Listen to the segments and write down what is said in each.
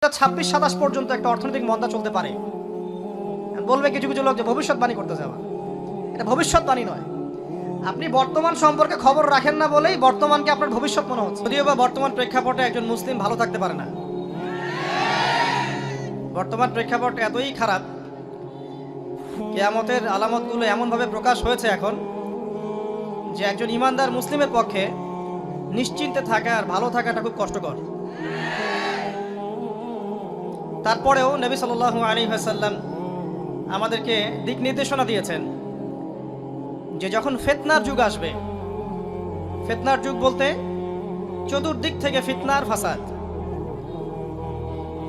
26-27 পর্যন্ত একটা অর্থনৈতিক মন্দা চলতে পারে। বলবে কিছু কিছু লোক যে ভবিষ্যৎবাণী করতে যাওয়া, এটা ভবিষ্যৎবাণী নয়। আপনি বর্তমান সম্পর্কে খবর রাখেন না বলেই বর্তমানকে আপনার ভবিষ্যৎ মনে হচ্ছে। যদিও বা বর্তমান প্রেক্ষাপটে একজন মুসলিম ভালো থাকতে পারে না। বর্তমান প্রেক্ষাপট এতই খারাপ, কিয়ামতের আলামতগুলো এমনভাবে প্রকাশ হয়েছে এখন যে একজন ইমানদার মুসলিমের পক্ষে নিশ্চিন্তে থাকা আর ভালো থাকাটা খুব কষ্টকর। তারপরেও নবী সাল্লাল্লাহু আলাইহি ওয়াসাল্লাম আমাদেরকে দিক নির্দেশনা দিয়েছেন যে যখন ফিতনার যুগ আসবে, ফিতনার যুগ বলতে চতুর্দিক থেকে ফিতনার ফাসাদ।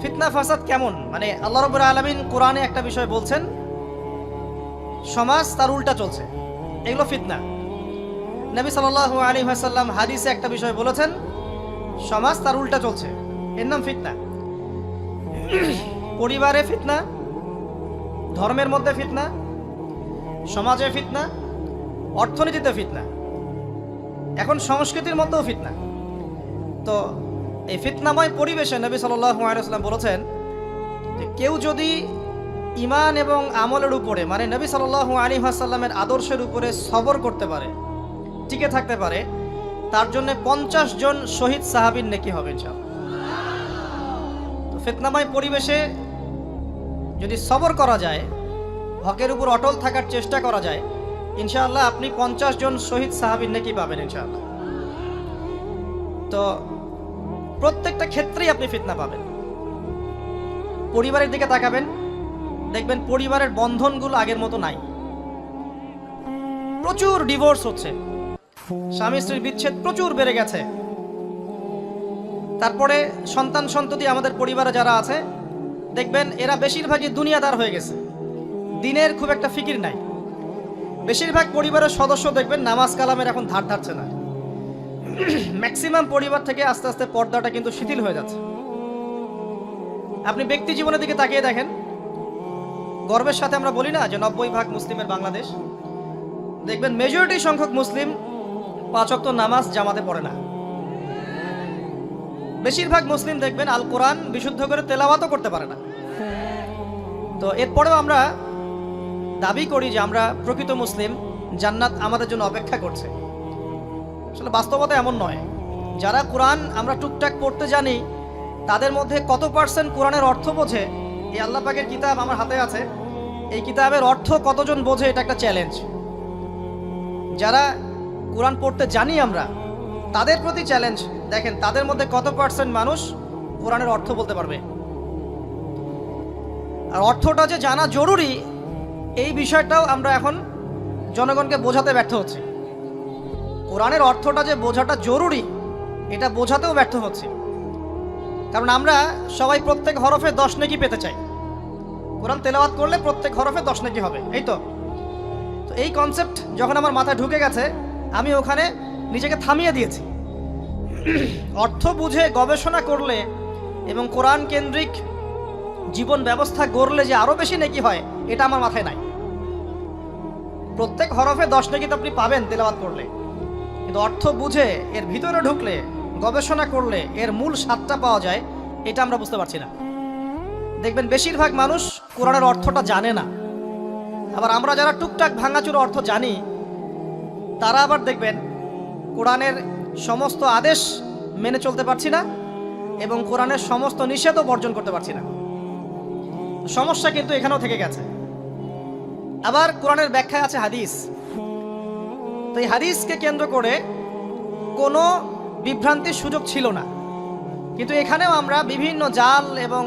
ফিতনা ফাসাদ কেমন, মানে আল্লাহ রাব্বুল আলামিন কোরআনে একটা বিষয় বলছেন, সমাজ তার উল্টা চলছে, এগুলো ফিতনা। নবী সাল্লাল্লাহু আলাইহি ওয়াসাল্লাম হাদিসে একটা বিষয় বলেছেন, সমাজ তার উল্টা চলছে, এর নাম ফিতনা। পরিবারে ফিতনা, ধর্মের মধ্যে ফিতনা, সমাজে ফিতনা, অর্থনীতিতে ফিতনা, এখন সংস্কৃতির মধ্যেও ফিতনা। তো এই ফিতনাময় পরিবেশে নবী সাল্লাল্লাহু আলাইহি ওয়াসাল্লাম বলেছেন যে কেউ যদি ঈমান এবং আমলের উপরে, মানে নবী সাল্লাল্লাহু আলাইহি ওয়াসাল্লামের আদর্শের উপরে সবর করতে পারে, টিকে থাকতে পারে, তার জন্য 50 জন শহীদ সাহাবীর নেকি হবে ইনশাআল্লাহ। তো ফিতনাময় পরিবেশে যদি সবর করা যায়, হকের উপর অটল থাকার চেষ্টা করা যায়, ইনশাআল্লাহ আপনি 50 জন শহীদ সাহাবীর নেকি পাবেন ইনশাআল্লাহ। তো প্রত্যেকটা ক্ষেত্রেই আপনি ফিতনা পাবেন। পরিবারের দিকে তাকাবেন, দেখবেন পরিবারের বন্ধনগুলো আগের মতো নাই, প্রচুর ডিভোর্স হচ্ছে, স্বামী স্ত্রীর বিচ্ছেদ প্রচুর বেড়ে গেছে। তারপরে সন্তান সন্ততি আমাদের পরিবারে যারা আছে, দেখবেন এরা বেশিরভাগই দুনিয়াদার হয়ে গেছে, দিনের খুব একটা ফিকির নাই। বেশিরভাগ পরিবারের সদস্য দেখবেন নামাজ কালামের এখন ধার ধারছে না। ম্যাক্সিমাম পরিবার থেকে আস্তে আস্তে পর্দাটা কিন্তু শিথিল হয়ে যাচ্ছে। আপনি ব্যক্তি জীবনের দিকে তাকিয়ে দেখেন, গর্বের সাথে আমরা বলি না যে 90% মুসলিমের বাংলাদেশ, দেখবেন মেজরিটি সংখ্যক মুসলিম 5 ওয়াক্ত নামাজ জামাতে পড়ে না। বেশিরভাগ মুসলিম দেখবেন আল কোরআন বিশুদ্ধ করে তেলাওয়াতও করতে পারে না। তো এরপরেও আমরা দাবি করি যে আমরা প্রকৃত মুসলিম, জান্নাত আমাদের জন্য অপেক্ষা করছে। আসলে বাস্তবতা এমন নয়। যারা কোরআন আমরা টুকটাক পড়তে জানি, তাদের মধ্যে কত পার্সেন্ট কোরআনের অর্থ বোঝে? এই আল্লাহ পাকের কিতাব আমার হাতে আছে, এই কিতাবের অর্থ কতজন বোঝে, এটা একটা চ্যালেঞ্জ। যারা কোরআন পড়তে জানি আমরা, তাদের প্রতি চ্যালেঞ্জ, দেখেন তাদের মধ্যে কত পার্সেন্ট মানুষ কোরআনের অর্থ বলতে পারবে। আর অর্থটা যে জানা জরুরি, এই বিষয়টাও আমরা এখন জনগণকে বোঝাতে ব্যর্থ হচ্ছি। কোরআনের অর্থটা যে বোঝাটা জরুরি, এটা বোঝাতেও ব্যর্থ হচ্ছে। কারণ আমরা সবাই প্রত্যেক হরফে 10 নেকি পেতে চাই। কোরআন তেলাওয়াত করলে প্রত্যেক হরফে 10 নেকি হবে, এই তো। তো এই কনসেপ্ট যখন আমার মাথায় ঢুকে গেছে, আমি ওখানে নিজেকে থামিয়ে দিয়েছি। অর্থ বুঝে গবেষণা করলে এবং কোরআন কেন্দ্রিক জীবন ব্যবস্থা গড়লে যে আরো বেশি নেকি হয়, এটা আমার মাথায় নাই। প্রত্যেক হরফে 10 নেকি তো আপনি পাবেন তেলাওয়াত করলে, কিন্তু অর্থ বুঝে এর ভিতরে ঢুকলে, গবেষণা করলে এর মূল স্বাদটা পাওয়া যায়, এটা আমরা বুঝতে পারছি না। দেখবেন বেশিরভাগ মানুষ কোরআনের অর্থটা জানে না। আবার আমরা যারা টুকটাক ভাঙাচুরো অর্থ জানি, তারা আবার দেখবেন কোরআনের সমস্ত আদেশ মেনে চলতে পারছি না এবং কোরআনের সমস্ত নিষেধও বর্জন করতে পারছি না। সমস্যা কিন্তু এখানেও থেকে গেছে। আবার কোরআনের ব্যাখ্যায় আছে হাদিস। তো এই হাদিসকে কেন্দ্র করে কোনো বিভ্রান্তির সুযোগ ছিল না, কিন্তু এখানেও আমরা বিভিন্ন জাল এবং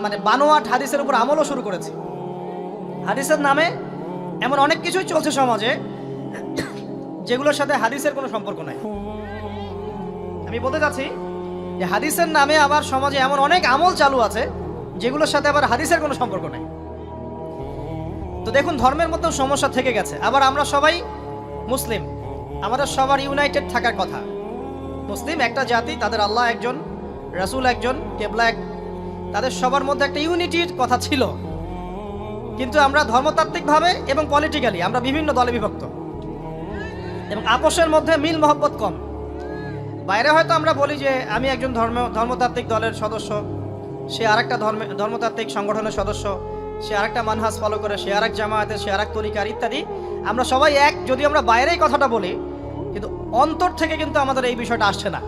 মানে বানোয়াট হাদিসের উপর আমলও শুরু করেছি। হাদিসের নামে এমন অনেক কিছুই চলছে সমাজে, যেগুলোর সাথে হাদিসের কোনো সম্পর্ক নাই। আমি বলতে চাচ্ছি যে হাদিসের নামে আবার সমাজে এমন অনেক আমল চালু আছে, যেগুলোর সাথে আবার হাদিসের কোনো সম্পর্ক নাই। তো দেখুন, ধর্মের মধ্যেও সমস্যা থেকে গেছে। আবার আমরা সবাই মুসলিম, আমাদের সবার ইউনাইটেড থাকার কথা। মুসলিম একটা জাতি, তাদের আল্লাহ একজন, রাসূল একজন, কেবলা এক, তাদের সবার মধ্যে একটা ইউনিটির কথা ছিল। কিন্তু আমরা ধর্মতাত্ত্বিকভাবে এবং পলিটিক্যালি আমরা বিভিন্ন দলে বিভক্ত এবং আপোষের মধ্যে মিল মহব্বত কম। বাইরে হয়তো আমরা বলি যে আমি একজন ধর্মতাত্ত্বিক দলের সদস্য, সে আরেকটা ধর্মতাত্ত্বিক সংগঠনের সদস্য, সে আরেকটা মানহাজ ফলো করে, সে আরেক জামায়াতের, সে আরেক তরিকার ইত্যাদি। আমরা সবাই এক, যদি আমরা বাইরেই কথাটা বলি, কিন্তু অন্তর থেকে কিন্তু আমাদের এই বিষয়টা আসছে না।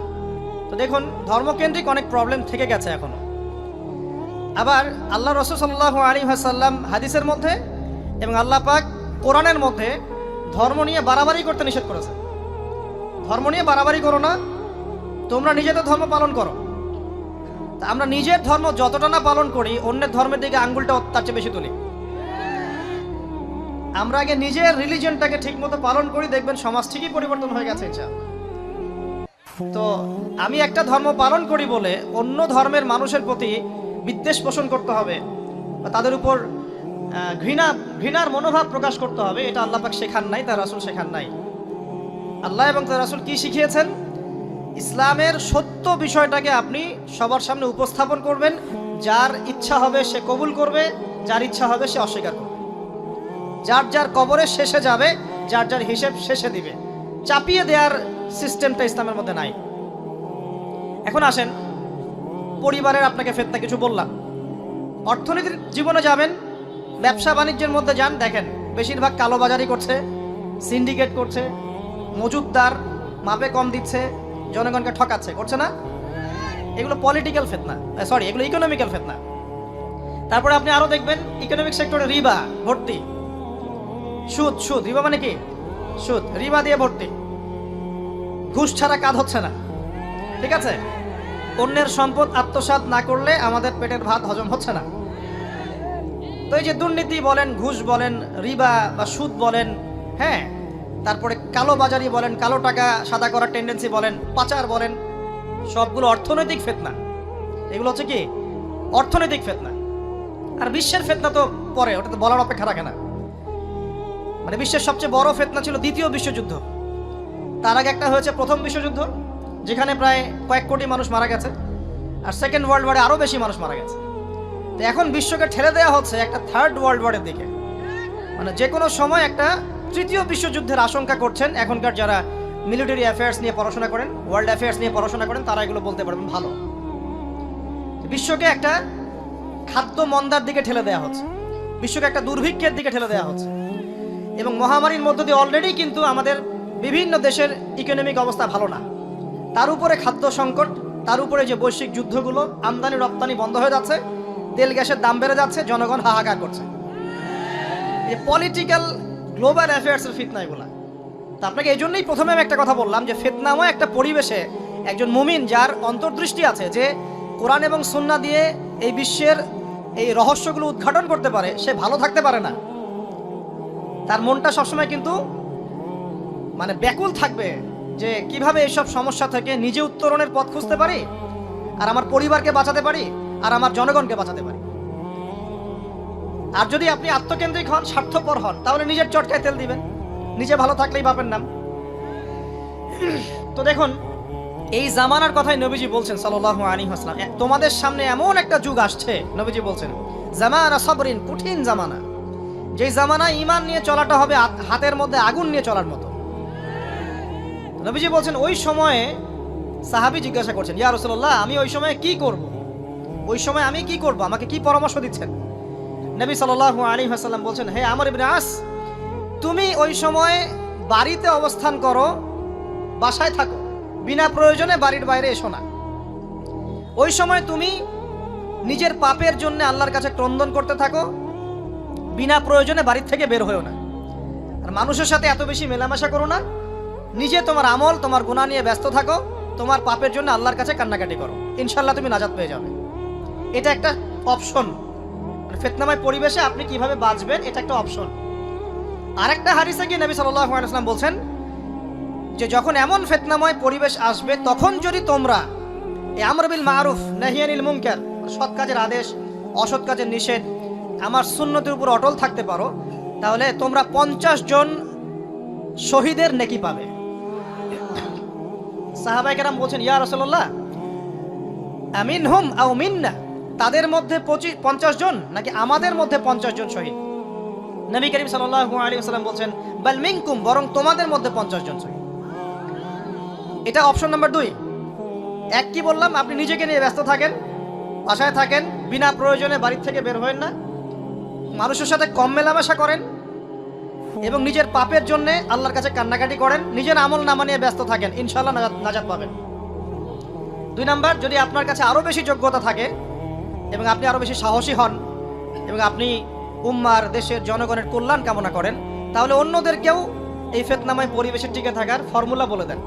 তো দেখুন, ধর্মকেন্দ্রিক অনেক প্রবলেম থেকে গেছে এখনো। আবার আল্লাহ রাসূল সাল্লাল্লাহু আলাইহি ওয়াসাল্লাম হাদিসের মধ্যে এবং আল্লাহ পাক কোরআনের মধ্যে ধর্ম নিয়ে বাড়াবাড়ি করতে নিষেধ করেছে। ধর্ম নিয়ে বাড়াবাড়ি করো না, তোমরা নিজেদের ধর্ম পালন করো। তা আমরা নিজের ধর্ম যতটা না পালন করি, অন্যের ধর্মের দিকে আঙ্গুলটা তার চেয়ে বেশি তুলি। আমরা আগে নিজের রিলিজিয়নটাকে ঠিক মতো পালন করি, দেখবেন সমাজ ঠিকই পরিবর্তন হয়ে গেছে ইনশাআল্লাহ। তো আমি একটা ধর্ম পালন করি বলে অন্য ধর্মের মানুষের প্রতি বিদ্বেষ পোষণ করতে হবে বা তাদের উপর ঘৃণার মনোভাব প্রকাশ করতে হবে, এটা আল্লাহ পাক শেখান নাই, তার রাসূল শেখান নাই। আল্লাহ এবং তার রাসূল কি শিখিয়েছেন? ইসলামের সত্য বিষয়টাকে আপনি সবার সামনে উপস্থাপন করবেন। যার ইচ্ছা হবে সে কবুল করবে, যার ইচ্ছা হবে সে অস্বীকার করবে। যার যার কবরের শেষে যাবে, যার যার হিসেব শেষে দিবে। চাপিয়ে দেওয়ার সিস্টেমটা ইসলামের মধ্যে নাই। এখন আসেন, পরিবারের আপনাকে ফিতনা কিছু বললাম। অর্থনীতির জীবনে যাবেন, ব্যবসা বাণিজ্যের মধ্যে যান, দেখেন বেশিরভাগ কালোবাজারি করছে, সিন্ডিকেট করছে, মজুদদার মাপে কম দিচ্ছে, জনগণকে ঠকাচ্ছে, করছে না? এগুলো পলিটিক্যাল ফিতনা, সরি, এগুলো ইকোনমিক্যাল ফিতনা। তারপরে আপনি আরো দেখবেন ইকোনমিক সেক্টরে রিবা ভর্তি, সুদ। রিবা মানে কি? সুদ, রিবা দিয়ে ভর্তি। ঘুষ ছাড়া কাজ হচ্ছে না, ঠিক আছে? অন্যের সম্পদ আত্মসাৎ না করলে আমাদের পেটের ভাত হজম হচ্ছে না। তো এই যে দুর্নীতি বলেন, ঘুষ বলেন, রিবা বা সুদ বলেন, হ্যাঁ, তারপরে কালো বাজারি বলেন, কালো টাকা সাদা করার টেন্ডেন্সি বলেন, পাচার বলেন, সবগুলো অর্থনৈতিক ফিতনা। এগুলো হচ্ছে কি? অর্থনৈতিক ফিতনা। আর বিশ্বের ফিতনা তো পরে, ওটা তো বলার অপেক্ষা রাখে না। মানে বিশ্বের সবচেয়ে বড় ফিতনা ছিল দ্বিতীয় বিশ্বযুদ্ধ। তার আগে একটা হয়েছে প্রথম বিশ্বযুদ্ধ, যেখানে প্রায় কয়েক কোটি মানুষ মারা গেছে, আর সেকেন্ড ওয়ার্ল্ড ওয়ারে আরো বেশি মানুষ মারা গেছে। তো এখন বিশ্বকে ঠেলে দেওয়া হচ্ছে একটা থার্ড ওয়ার্ল্ড ওয়ারের দিকে। মানে যে কোনো সময় একটা তৃতীয় বিশ্বযুদ্ধের আশঙ্কা করছেন এখনকার যারা মিলিটারি অ্যাফেয়ার্স নিয়ে পড়াশোনা করেন, ওয়ার্ল্ড অ্যাফেয়ার্স নিয়ে পড়াশোনা করেন, তারা এগুলো বলতে পারবেন ভালো। বিশ্বকে একটা খাদ্য মন্দার দিকে ঠেলে দেওয়া হচ্ছে, বিশ্বকে একটা দুর্ভিক্ষের দিকে ঠেলে দেওয়া হচ্ছে। এবং মহামারীর মধ্য দিয়ে অলরেডি কিন্তু আমাদের বিভিন্ন দেশের ইকোনমিক অবস্থা ভালো না, তার উপরে খাদ্য সংকট, তার উপরে যে বৈশ্বিক যুদ্ধগুলো, আমদানি রপ্তানি বন্ধ হয়ে যাচ্ছে, তেল গ্যাসের দাম বেড়ে যাচ্ছে, জনগণ হাহাকার করছে। এই পলিটিক্যাল গ্লোবাল অ্যাফেয়ার্সের ফিতনা এগুলা। তা আপনাকে এই জন্যই প্রথমে আমি একটা কথা বললাম যে ফিতনাময় একটা পরিবেশে একজন মুমিন যার অন্তর্দৃষ্টি আছে, যে কোরআন এবং সুন্নাহ দিয়ে এই বিশ্বের এই রহস্যগুলো উদ্ঘাটন করতে পারে, সে ভালো থাকতে পারে না। তার মনটা সবসময় কিন্তু মানে ব্যাকুল থাকবে যে কিভাবে এইসব সমস্যা থেকে নিজে উত্তরণের পথ খুঁজতে পারি, আর আমার পরিবারকে বাঁচাতে পারি, আর আমার জনগণকে বাঁচাতে পারি। আর যদি আপনি আত্মকেন্দ্রিক হন, স্বার্থপর হন, তাহলে নিজের চটকায় তেল দিবেন, নিজে ভালো থাকলেই বাপের নাম। তো দেখুন, এই জামানার কথাই নবীজি বলছেন সাল্লাল্লাহু আলাইহি ওয়াসাল্লাম, তোমাদের সামনে এমন একটা যুগ আসছে, নবীজি বলছেন জামানা সাবরিন, কঠিন জামানা। যেই জামানা ঈমান নিয়ে চলাটা হবে হাতের মধ্যে আগুন নিয়ে চলার মতো। নবীজি বলছেন ওই সময়ে সাহাবী জিজ্ঞাসা করছেন, ইয়া রাসূলুল্লাহ, আমি ওই সময়ে কি করব? ওই সময় আমি কি করব? আমাকে কি পরামর্শ দিচ্ছেন? নবী সাল্লাল্লাহু আলাইহি ওয়াসাল্লাম বলছেন, হে আমর ইবনে আস, তুমি ওই সময় বাড়িতে অবস্থান করো, বাসায় থাকো, বিনা প্রয়োজনে বাড়ির বাইরে এসো না। ওই সময় তুমি নিজের পাপের জন্য আল্লাহর কাছে ক্রন্দন করতে থাকো, বিনা প্রয়োজনে বাড়ির থেকে বের হয়েও না। আর মানুষের সাথে এত বেশি মেলামেশা করো না, নিজে তোমার আমল, তোমার গুনাহ নিয়ে ব্যস্ত থাকো, তোমার পাপের জন্য আল্লাহর কাছে কান্নাকাটি করো, ইনশাআল্লাহ তুমি নাজাত পেয়ে যাবে। এটা একটা অপশন। ফিতনাময় পরিবেশে আপনি কিভাবে বাঁচবেন, এটা একটা অপশন। আরেকটা হাদিসে গিয়ে নবী সাল্লাল্লাহু আলাইহি ওয়াসাল্লাম বলছেন যে যখন এমন ফিতনাময় পরিবেশ আসবে, তখন যদি তোমরা এই আমর বিল মারুফ নাহি আনিল মুনকার, সৎ কাজের আদেশ, অসৎ কাজের নিষেধ, আমার সুন্নতের উপর অটল থাকতে পারো, তাহলে তোমরা 50 জন শহীদের নেকি পাবে। সাহাবায়ে কেরাম বলছেন, ইয়া রাসূলুল্লাহ, আমিনহুম আও মিন্না, তাদের মধ্যে 50 জন নাকি আমাদের মধ্যে 50 জন শহীদ? নবী করিম সাল্লাল্লাহু আলাইহি ওয়াসাল্লাম বলছেন, বাল মিনকুম, বরং তোমাদের মধ্যে 50 জন শহীদ। এটা অপশন নাম্বার 2। এক কি বললাম, আপনি নিজেকে নিয়ে ব্যস্ত থাকেন, বাসায় থাকেন, বিনা প্রয়োজনে বাড়ির থেকে বের হবেন না, মানুষের সাথে কম মেলামেশা করেন এবং নিজের পাপের জন্য আল্লাহর কাছে কান্নাকাটি করেন, নিজের আমল নামা নিয়ে ব্যস্ত থাকেন, ইনশাআল্লাহ নাজাত পাবেন। 2 নাম্বার, যদি আপনার কাছে আরও বেশি যোগ্যতা থাকে এবং আপনি আরও বেশি সাহসী হন এবং আপনি উম্মার, দেশের জনগণের কল্যাণ কামনা করেন, তাহলে অন্যদেরকেও এই ফিতনাময় পরিবেশে টিকে থাকার ফর্মুলা বলে দেন।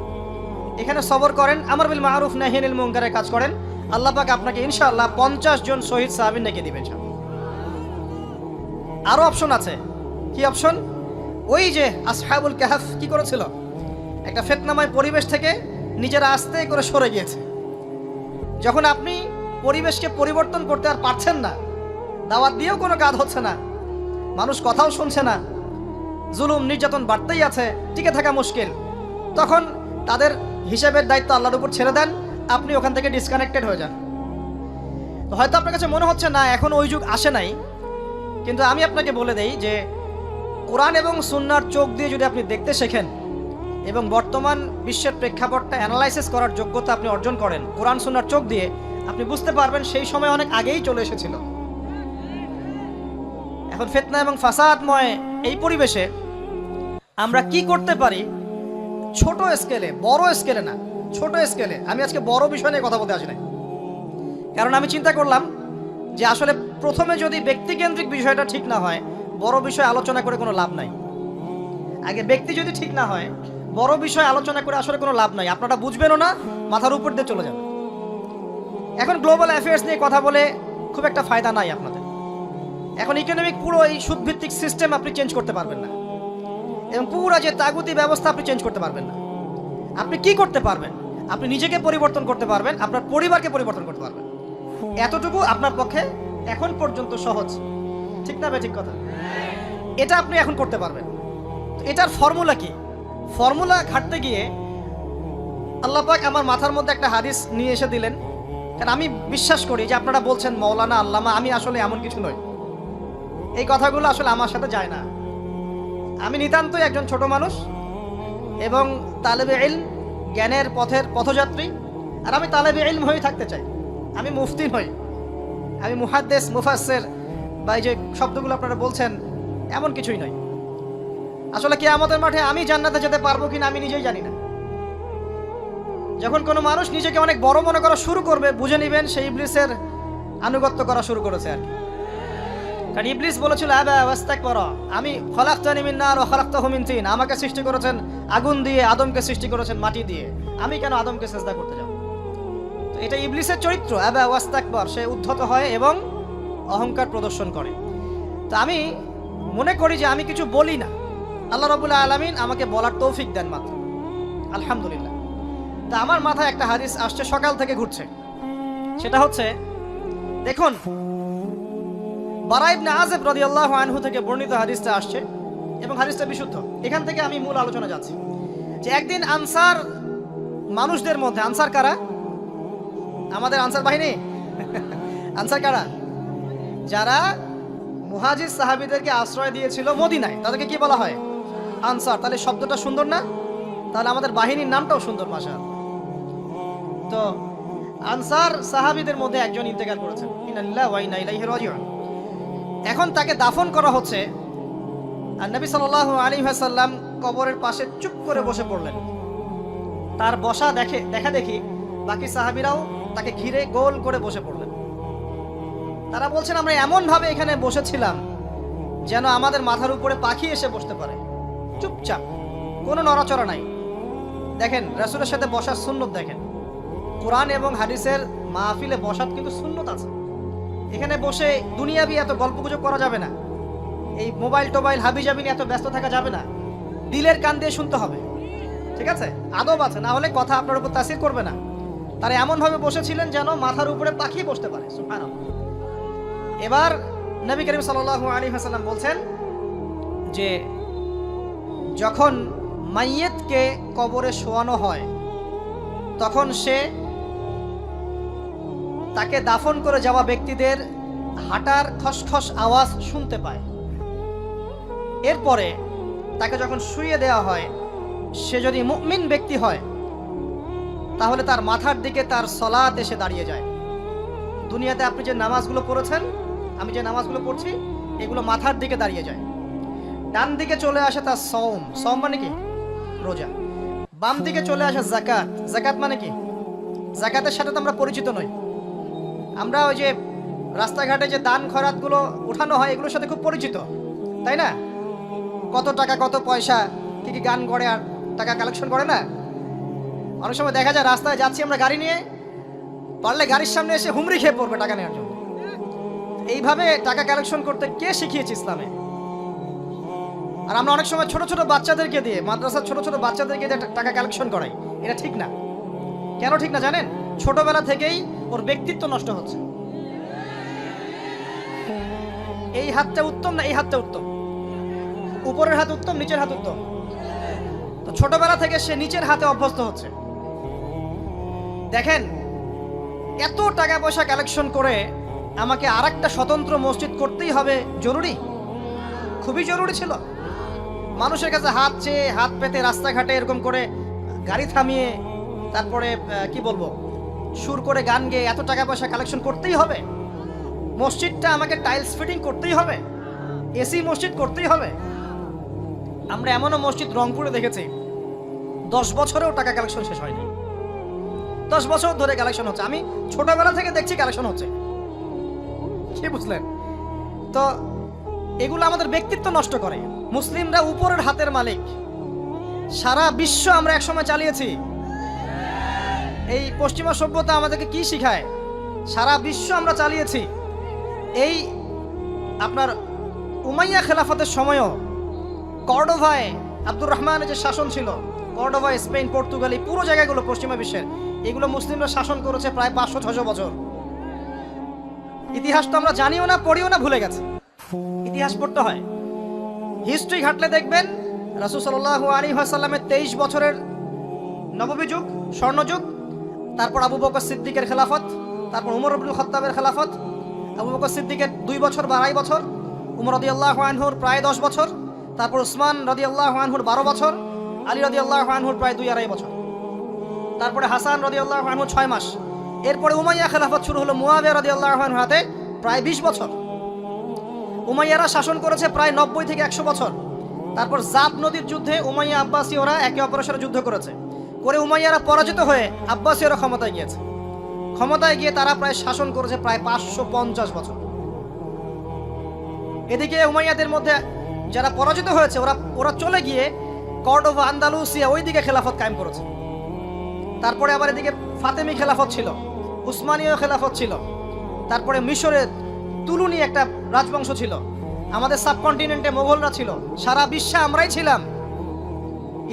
এখানে সবর করেন, আমর বিল মারুফ নাহি আনিল মুনকারের কাজ করেন, আল্লাহ পাক আপনাকে ইনশাআল্লাহ 50 জন শহীদ সাহাবী নেকি দিবেন। আরও অপশন আছে। কি অপশন? ওই যে আসহাবুল কাহফ কি করেছিল, একটা ফিতনাময় পরিবেশ থেকে নিজেরা আস্তে করে সরে গিয়েছে। যখন আপনি পরিবেশকে পরিবর্তন করতে আর পারছেন না, দাওয়াত দিয়েও কোনো কাজ হচ্ছে না, মানুষ কথাও শুনছে না, জুলুম নির্যাতন বাড়তেই আছে, টিকে থাকা মুশকিল, তখন তাদের হিসাবের দায়িত্ব আল্লাহর উপর ছেড়ে দেন, আপনি ওখান থেকে ডিসকানেক্টেড হয়ে যান। তো হয়তো আপনার কাছে মনে হচ্ছে না এখন ওই যুগ আসে নাই, কিন্তু আমি আপনাকে বলে দেই যে কোরআন এবং সুন্নাহর চোখ দিয়ে যদি আপনি দেখতে শেখেন এবং বর্তমান বিশ্বের প্রেক্ষাপটটা অ্যানালাইসিস করার যোগ্যতা আপনি অর্জন করেন কোরআন সুন্নাহর চোখ দিয়ে, আপনি বুঝতে পারবেন সেই সময় অনেক আগেই চলে এসেছিল। এখন ফিতনা এবং ফাসাদময় এই পরিবেশে আমরা কি করতে পারি, ছোট স্কেলে, বড় স্কেলে না, ছোট স্কেলে। আমি আজকে বড় বিষয় নিয়ে কথা বলতে আসি নাই, কারণ আমি চিন্তা করলাম যে আসলে প্রথমে যদি ব্যক্তিকেন্দ্রিক বিষয়টা ঠিক না হয়, বড় বিষয় আলোচনা করে কোনো লাভ নাই। আগে ব্যক্তি যদি ঠিক না হয়, বড় বিষয় আলোচনা করে আসলে কোনো লাভ নাই, আপনারা বুঝবেনও না, মাথার উপর দিয়ে চলে যাবে। এখন গ্লোবাল অ্যাফেয়ার্স নিয়ে কথা বলে খুব একটা ফায়দা নাই আপনাদের। এখন ইকোনমিক পুরো এই সুদভিত্তিক সিস্টেম আপনি চেঞ্জ করতে পারবেন না, এবং পুরো যে তাগুতি ব্যবস্থা আপনি চেঞ্জ করতে পারবেন না। আপনি কি করতে পারবেন? আপনি নিজেকে পরিবর্তন করতে পারবেন, আপনার পরিবারকে পরিবর্তন করতে পারবেন। এতটুকু আপনার পক্ষে এখন পর্যন্ত সহজ, ঠিক না? ঠিক কথা। এটা আপনি এখন করতে পারবেন। এটার ফর্মুলা কি? ফর্মুলা ঘাটতে গিয়ে আল্লাহ পাক আমার মাথার মধ্যে একটা হাদিস নিয়ে এসে দিলেন, কারণ আমি বিশ্বাস করি যে আপনারা বলছেন মৌলানা, আল্লামা, আমি আসলে এমন কিছু নই। এই কথাগুলো আসলে আমার সাথে যায় না। আমি নিতান্তই একজন ছোট মানুষ এবং তালেবে ইলম, জ্ঞানের পথের পথযাত্রী। আর আমি তালেবে ইলম হয়ে থাকতে চাই, আমি মুফতি নই, আমি মুহাদ্দিস, মুফাসসির বা এই যে শব্দগুলো আপনারা বলছেন এমন কিছুই নয়। আসলে কিয়ামতের মাঠে আমি জান্নাতে যেতে পারবো কিনা আমি নিজেই জানি না। যখন কোনো মানুষ নিজেকে অনেক বড় মনে করা শুরু করবে, বুঝে নেবেন সেই ইবলিসের আনুগত্য করা শুরু করেছে আর কি। কারণ ইবলিস বলেছিল আবা ওয়াস্তাকবারা, আমি খলাকতানি মিন নার ওয়া খলাকতাহু মিন তিন, আমাকে সৃষ্টি করেছেন আগুন দিয়ে, আদমকে সৃষ্টি করেছেন মাটি দিয়ে, আমি কেন আদমকে সিজদা করতে যাব? তো এটা ইবলিসের চরিত্র, আবা ওয়াস্তাকবার, সে উদ্ধত হয় এবং অহংকার প্রদর্শন করে। তো আমি মনে করি যে আমি কিছু বলি না, আল্লাহ রাব্বুল আলামিন আমাকে বলার তৌফিক দেন মাত্র, আলহামদুলিল্লাহ। তা আমার মাথায় একটা হাদিস আসছে, সকাল থেকে ঘুরছে। সেটা হচ্ছে, দেখুন বারা ইবনে আযিব রাদিয়াল্লাহু আনহু থেকে বর্ণিত হাদিসটা আসছে এবং হাদিসটা বিশুদ্ধ। এখান থেকে আমি মূল আলোচনা যাচ্ছি যে একদিন আনসার মানুষদের মধ্যে, আনসার কারা? আমাদের আনসার বাহিনী। আনসার কারা? যারা মুহাজির সাহাবীদেরকে আশ্রয় দিয়েছিল মদিনায়, তাদেরকে কি বলা হয়? আনসার। তাহলে শব্দটা সুন্দর না? তাহলে আমাদের বাহিনীর নামটাও সুন্দর, মাশাআল্লাহ। তো আনসার সাহাবীদের মধ্যে একজন ইন্তেকাল করেছেন, ইন্না লিল্লাহি ওয়া ইন্না ইলাইহি রাজিউন। এখন তাকে দাফন করা হচ্ছে, আর নবী সাল্লাল্লাহু আলাইহি ওয়াসাল্লাম কবরের পাশে চুপ করে বসে পড়লেন। তার বসা দেখা দেখি বাকি সাহাবীরাও তাকে ঘিরে গোল করে বসে পড়লেন। তারা বলছেন আমরা এমন ভাবে এখানে বসেছিলাম যেন আমাদের মাথার উপরে পাখি এসে বসতে পারে, চুপচাপ, কোনো নড়াচড়া নাই। দেখেন রাসূলের সাথে বসার সুন্নত, দেখেন কোরআন এবং হাদিসের মাহফিলে বসার কিন্তু সুন্নত আছে। এখানে বসে দুনিয়াবি এত গল্পগুজব করা যাবে না, এই মোবাইল টোবাইল হাবিজাবি নিয়ে এত ব্যস্ত থাকা যাবে না, দিলের কান দিয়ে শুনতে হবে, ঠিক আছে? আদব আছে, না হলে কথা আপনার উপর তাসির করবে না। তারা এমনভাবে বসেছিলেন যেন মাথার উপরে পাখি বসতে পারে, সুবহানাল্লাহ। এবার নবী করিম সাল্লাল্লাহু আলাইহি ওয়াসাল্লাম বলছেন যে যখন মাইয়েতকে কবরে শোয়ানো হয় তখন সে তাকে দাফন করে যাওয়া ব্যক্তিদের হাঁটার খসখস আওয়াজ শুনতে পায়। এরপরে তাকে যখন শুইয়ে দেওয়া হয়, সে যদি মুমিন ব্যক্তি হয় তাহলে তার মাথার দিকে তার সলাত এসে দাঁড়িয়ে যায়। দুনিয়াতে আপনি যে নামাজগুলো পড়েছেন, আমি যে নামাজগুলো পড়ছি, এগুলো মাথার দিকে দাঁড়িয়ে যায়। ডান দিকে চলে আসে তার সওম, সওম মানে কি? রোজা। বাম দিকে চলে আসে যাকাত, যাকাত মানে কি? যাকাতের সাথে তো আমরা পরিচিত নই। আমরা ওই যে রাস্তাঘাটে যে দান খয়রাতগুলো উঠানো হয় এগুলোর সাথে খুব পরিচিত, তাই না? কত টাকা, কত পয়সা, কি কি গান করে আর টাকা কালেকশন করে না? অনেক সময় দেখা যায় রাস্তায় যাচ্ছি আমরা গাড়ি নিয়ে, পারলে গাড়ির সামনে এসে হুমড়ি খেয়ে পড়বে টাকা নেওয়ার জন্য। এইভাবে টাকা কালেকশন করতে কে শিখিয়েছে ইসলামে? আর আমরা অনেক সময় ছোট ছোট বাচ্চাদেরকে দিয়ে, মাদ্রাসার ছোট ছোট বাচ্চাদেরকে দিয়ে টাকা কালেকশন করাই। এটা ঠিক না। কেন ঠিক না জানেন? ছোটবেলা থেকেই ওর ব্যক্তিত্ব নষ্ট হচ্ছে। এই হাতটা উত্তম না এই হাতটা উত্তম? উপরের হাত উত্তম, নিচের হাত উত্তম? তো ছোটবেলা থেকে সে নিচের হাতে অভ্যস্ত হচ্ছে। দেখেন, এত টাকা পয়সা কালেকশন করে আমাকে আরেকটা স্বতন্ত্র মসজিদ করতেই হবে জরুরি? খুবই জরুরি ছিল। মানুষের কাছে হাত চেয়ে, হাত পেতে রাস্তাঘাটে এরকম করে গাড়ি থামিয়ে, তারপরে কি বলবো, সুর করে গান গেয়ে এত টাকা পয়সা কালেকশন করতেই হবে? মসজিদটা আমাকে টাইলস ফিটিং করতেই হবে? এসি মসজিদ করতেই হবে? আমরা এমনও মসজিদ রংপুরে দেখেছি 10 বছরেও টাকা কালেকশন শেষ হয়নি। 10 বছর ধরে কালেকশন হচ্ছে। আমি ছোটবেলা থেকে দেখছি কালেকশন হচ্ছে। কি বুঝলেন? তো এগুলো আমাদের ব্যক্তিত্ব নষ্ট করে। মুসলিমরা উপরের হাতের মালিক। সারা বিশ্ব আমরা একসময় চালিয়েছি। এই পশ্চিমা সভ্যতা আমাদেরকে কি শিখায়? সারা বিশ্ব আমরা চালিয়েছি। এই আপনার উমাইয়া খেলাফতের সময়ও কর্ডোভায় আব্দুর রহমানের যে শাসন ছিল, কর্ডোভা, স্পেন, পর্তুগাল, এই পুরো জায়গাগুলো পশ্চিমা বিশ্বের, এগুলো মুসলিমরা শাসন করেছে প্রায় 500-600 বছর। ইতিহাস তো আমরা জানিও না, পড়িও না, ভুলে গেছে। ইতিহাস পড়তে হয়। হিস্ট্রি ঘাটলে দেখবেন রাসূল সাল্লাল্লাহু আলাইহি ওয়াসাল্লামের 23 বছরের নববী যুগ, স্বর্ণযুগ, তারপর আবু বকর সিদ্দিকের খেলাফত, তারপর উমর ইবনুল খাত্তাবের খেলাফত। আবু বকর সিদ্দিকের 2 বছর বা 2.5 বছর, উমর রাদিয়াল্লাহু আনহুর প্রায় 10 বছর, তারপর উসমান রাদিয়াল্লাহু আনহুর 12 বছর, আলী রাদিয়াল্লাহু আনহুর প্রায় 2-2.5 বছর, তারপরে হাসান রাদিয়াল্লাহু আনহু 6 মাস। এরপরে উমাইয়া খেলাফত শুরু হলো মুয়াবিয়া রাদিয়াল্লাহু আনহুর হাতে, প্রায় 20 বছর। উমাইয়ারা শাসন করেছে প্রায় 90 থেকে 100 বছর। তারপর জাব নদীর যুদ্ধে উমাইয়া আব্বাসী ওরা একে অপরের সাথে যুদ্ধ করেছে, করে উমাইয়ারা পরাজিত হয়ে আব্বাসীয়রা ক্ষমতায় গিয়েছে। ক্ষমতায় গিয়ে তারা প্রায় শাসন করেছে প্রায় 550 বছর। এদিকে উমাইয়াদের মধ্যে যারা পরাজিত হয়েছে ওরা চলে গিয়ে কর্ডোভা, আন্দালুসিয়া, ওইদিকে খেলাফত কায়েম করেছে। তারপরে আবার এদিকে ফাতেমি খেলাফত ছিল, উসমানীয় খেলাফত ছিল, তারপরে মিশরে তুলুনি একটা রাজবংশ ছিল, আমাদের সাবকন্টিনেন্টে মোগলরা ছিল, সারা বিশ্বে আমরাই ছিলাম।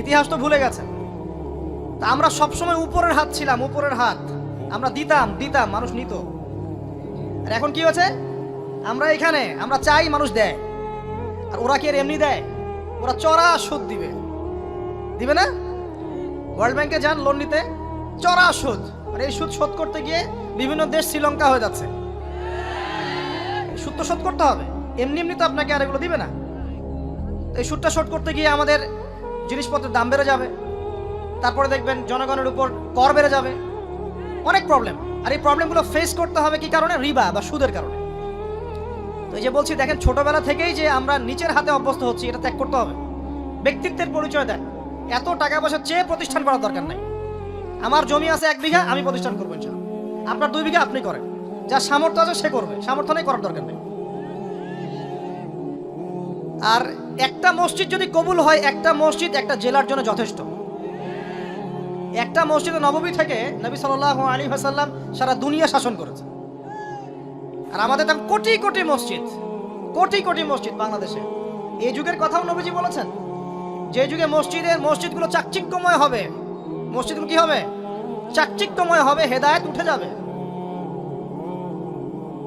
ইতিহাস তো ভুলে গেছে। তা আমরা সবসময় উপরের হাত ছিলাম, উপরের হাত। আমরা দিতাম, মানুষ নিত। আর এখন কি হচ্ছে? আমরা এখানে আমরা চাই, মানুষ দেয়। আর ওরা কি এমনি দেয়? ওরা চড়া সুদ দিবে না? ওয়ার্ল্ড ব্যাংকে যান লোন নিতে, চড়া সুদ। আর এই সুদ শোধ করতে গিয়ে বিভিন্ন দেশ শ্রীলঙ্কা হয়ে যাচ্ছে। সুদ তো শোধ করতে হবে, এমনি এমনি তো আপনাকে আর এগুলো দিবে না। এই সুদটা শোধ করতে গিয়ে আমাদের জিনিসপত্রের দাম বেড়ে যাবে, তারপরে দেখবেন জনগণের উপর কর বেড়ে যাবে, অনেক প্রবলেম। আর এই প্রবলেমগুলো ফেস করতে হবে কি কারণে? রিবা বা সুদের কারণে। তো এই যে বলছি, দেখেন ছোটবেলা থেকেই যে আমরা নিচের হাতে অভ্যস্ত হচ্ছি, এটা ত্যাগ করতে হবে। ব্যক্তিত্বের পরিচয় দেন। এত টাকা পয়সা চেয়ে প্রতিষ্ঠান করার দরকার নাই। আমার জমি আছে 1 বিঘা, আমি প্রতিষ্ঠান করবো ইনশাআল্লাহ। আপনার 2 বিঘা আপনি করেন, যার সামর্থ্য আছে সে করবে, সামর্থ্য নেই করার দরকার নেই। আর একটা মসজিদ যদি কবুল হয়, একটা মসজিদ একটা জেলার জন্য যথেষ্ট। একটা মসজিদে নববী থেকে নবী সাল্লাল্লাহু আলাইহি ওয়াসাল্লাম সারা দুনিয়া শাসন করেছে। আর আমাদের তো কোটি কোটি মসজিদ, কোটি কোটি মসজিদ বাংলাদেশে। এই যুগের কথাও নবীজি বলেছেন, যে যুগে মসজিদগুলো চাকচিক্যময় হবে, মসজিদগুলো কি হবে? চাকচিক্যময় হবে, হেদায়েত উঠে যাবে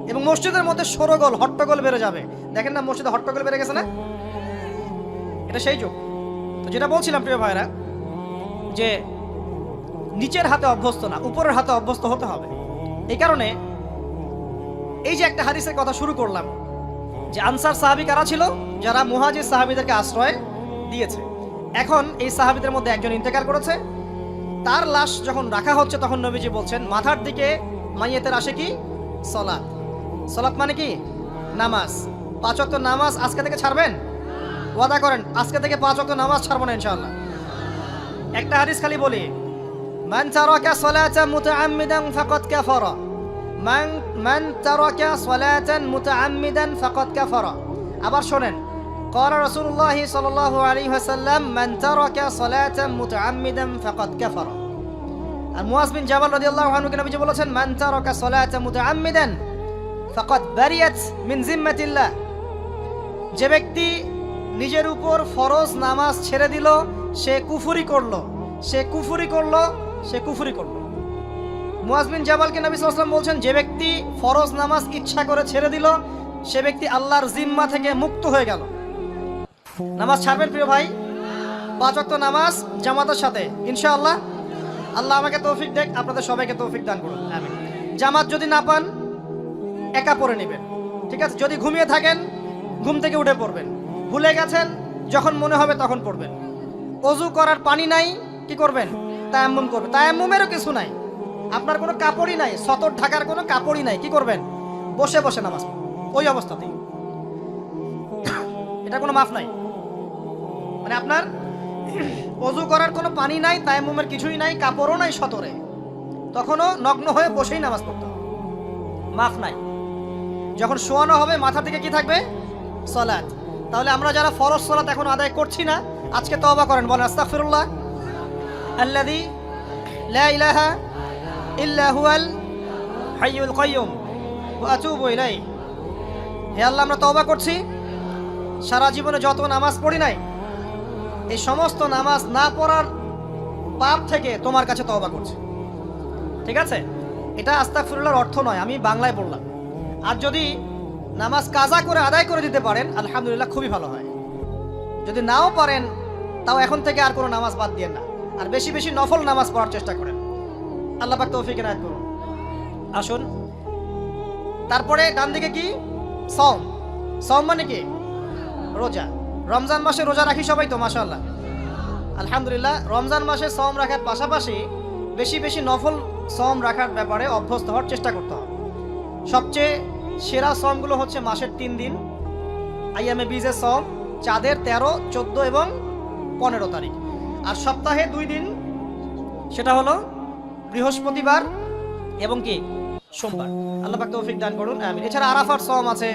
এবং মসজিদের মধ্যে শোরগোল, হট্টগোল বেড়ে যাবে। দেখেন না মসজিদে হট্টগোল বেড়ে গেছে না? এটা সেই যুগ। তো যেটা বলছিলাম প্রিয় ভাইরা, যে নিচের হাতে অভ্যস্ত না, উপরের হাতে অভ্যস্ত হতে হবে। এই কারণে এই যে একটা হাদিসের কথা শুরু করলাম, যে আনসার সাহাবী কারা ছিল? যারা মুহাজির সাহাবীদেরকে আশ্রয় দিয়েছে। এখন এই সাহাবীদের মধ্যে একজন ইন্তেকাল করেছে। তার লাশ যখন রাখা হচ্ছে তখন নবীজি বলছেন, মাথার দিকে মাইয়েতের আসে কি? সলাত। সলাত মানে কি? নামাজ। 5 ওয়াক্ত নামাজ আজকে থেকে ছাড়বেন? ওয়াদা করেন আজকে থেকে 5 ওয়াক্ত নামাজ ছাড়বো না ইনশাআল্লাহ। একটা হাদিস খালি বলি, মান তারাকা সালাতান মুতাআম্মিদান ফাকাদ কাফারা, মান তারাকা সালাতান মুতাআম্মিদান ফাকাদ কাফারা। আবার শোনেন, قال رسول الله صلى الله عليه وسلم من ترك صلاة متعمدا فقد كفر। আর মুয়াজ বিন জাবাল রাদিয়াল্লাহু আনহু কে নবীজি বলেছেন, মান তারাকা সালাতা মুতাআম্মিদান ফাকাদ বারিয়াত মিন জিম্মাতিল্লাহ। যে ব্যক্তি নিজের উপর ফরজ নামাজ ছেড়ে দিল সে কুফরি করলো, সে কুফরি করলো, সে কুফরি করলো। মুয়াজ বিন জাবালকে নবী সাল্লাল্লাহু আলাইহি ওয়াসাল্লাম বলছেন, যে ব্যক্তি ফরজ নামাজ ইচ্ছা করে ছেড়ে দিল সে ব্যক্তি আল্লাহর জিম্মা থেকে মুক্ত হয়ে গেল। নামাজ ছাড়বেন প্রিয় ভাই, 5 ওয়াক্ত নামাজ জামাতের সাথে ইনশাআল্লাহ। আল্লাহ আমাকে তৌফিক দেখ, আপনাদের সবাইকে তৌফিক দান করুন, আমিন। জামাত যদি না পান একা পড়ে নেবেন, ঠিক আছে? যদি ঘুমিয়ে থাকেন ঘুম থেকে উঠে পড়বেন, ভুলে গেছেন যখন মনে হবে তখন পড়বেন। ওযু করার পানি নাই, কি করবেন? তায়াম্মুম করবেন। তায়াম্মুমেরও কিছু নাই, আপনার কোনো কাপড়ই নাই, সতর ঢাকার কোনো কাপড়ই নাই, কি করবেন? বসে বসে নামাজ ওই অবস্থাতেই। এটা কোনো মাফ নাই, মানে আপনার ওযু করার কোনো পানি নাই, তায়াম্মুমের কিছুই নাই, কাপড়ও নাই সতরে, তখনও নগ্ন হয়ে বসেই নামাজ পড়তে হবে, মাফ নাই। যখন শোয়ানো হবে মাথা থেকে কি থাকবে? সালাত। তাহলে আমরা যারা ফরজ সালাত এখন আদায় করছি না আজকে তওবা করেন, বলেন আস্তাগফিরুল্লাহ আল্লাযী লা ইলাহা ইল্লা হুয়াল হাইয়ুল কাইয়্যুম ওয়া আতুবু ইলাইহি। হে আল্লাহ, আমরা তওবা করছি, সারা জীবনে যত নামাজ পড়ি নাই এই সমস্ত নামাজ না পড়ার পাপ থেকে তোমার কাছে তওবা করছি। ঠিক আছে? এটা আস্তাগফিরুল্লাহর অর্থ নয়, আমি বাংলায় বললাম। আর যদি নামাজ কাজা করে আদায় করে দিতে পারেন আলহামদুলিল্লাহ, খুবই ভালো হয়। যদি নাও পারেন তাও এখন থেকে আর কোনো নামাজ বাদ দিয়েন না, আর বেশি বেশি নফল নামাজ পড়ার চেষ্টা করেন। আল্লাহ পাক তৌফিক এনায়েত করুন। আসুন, তারপরে ডান দিকে কি? সওম। সওম মানে কি? রোজা। রমজান মাসে রোজা রাখি সবাই তো মাশাআল্লাহ, আলহামদুলিল্লাহ। রমজান মাসে সওম রাখার পাশাপাশি বেশি বেশি নফল সওম রাখার ব্যাপারে অভ্যস্ত হওয়ার চেষ্টা করতে হবে। সবচেয়ে সেরা সওমগুলো হচ্ছে মাসের 3 দিন, আইয়ামে বীজের সওম, চাঁদের 13, 14 এবং 15 তারিখ। আর সপ্তাহে 2 দিন, সেটা হলো বৃহস্পতিবার এবং কি? সোমবার। আল্লাহ পাক তৌফিক দান করুন, আমিন। এছাড়া আরাফার সওম আছে,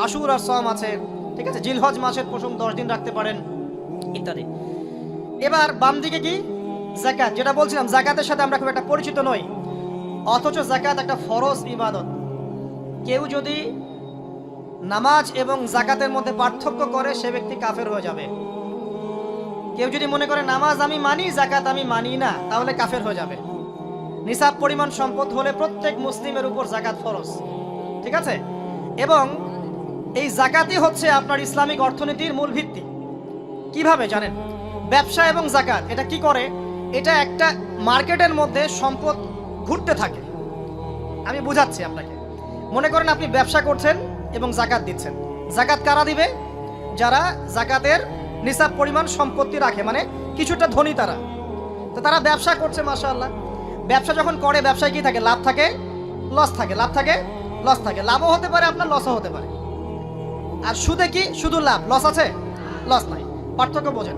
আশুরার সওম আছে, ঠিক আছে? জিলহজ মাসের প্রথম 10 দিন রাখতে পারেন, ইত্যাদি। এবার বাম দিকে কি? যাকাত। যেটা বলছিলাম, যাকাতের সাথে আমরা খুব একটা পরিচিত নই, অথচ যাকাত একটা ফরজ ইবাদত। কেউ যদি নামাজ এবং যাকাতের মধ্যে পার্থক্য করে সে ব্যক্তি কাফের হয়ে যাবে। কেউ যদি মনে করে নামাজ আমি মানি, যাকাত আমি মানি না, তাহলে কাফের হয়ে যাবে। নিসাব পরিমাণ সম্পদ হলে প্রত্যেক মুসলিমের উপর যাকাত ফরজ, ঠিক আছে? এবং এই যাকাতই হচ্ছে আপনার ইসলামিক অর্থনীতির মূল ভিত্তি। কিভাবে জানেন? ব্যবসা এবং যাকাত এটা কি করে? এটা একটা মার্কেটের মধ্যে সম্পদ ঘুরতে থাকে। আমি বুঝাচ্ছি আপনাকে। মনে করেন আপনি ব্যবসা করছেন এবং যাকাত দিচ্ছেন। যাকাত কারা দিবে? যারা যাকাতের নিসাব পরিমাণ সম্পত্তি রাখে, মানে কিছুটা ধনী তারা। তো তারা ব্যবসা করছে মাশাআল্লাহ। ব্যবসা যখন করে ব্যবসায় কি থাকে? লাভ থাকে, লস থাকে, লাভ থাকে, লস থাকে। লাভও হতে পারে আপনার, লসও হতে পারে। আর সুদে কি? শুধু লাভ, লস আছে? লস নাই। পার্থক্য বোঝেন।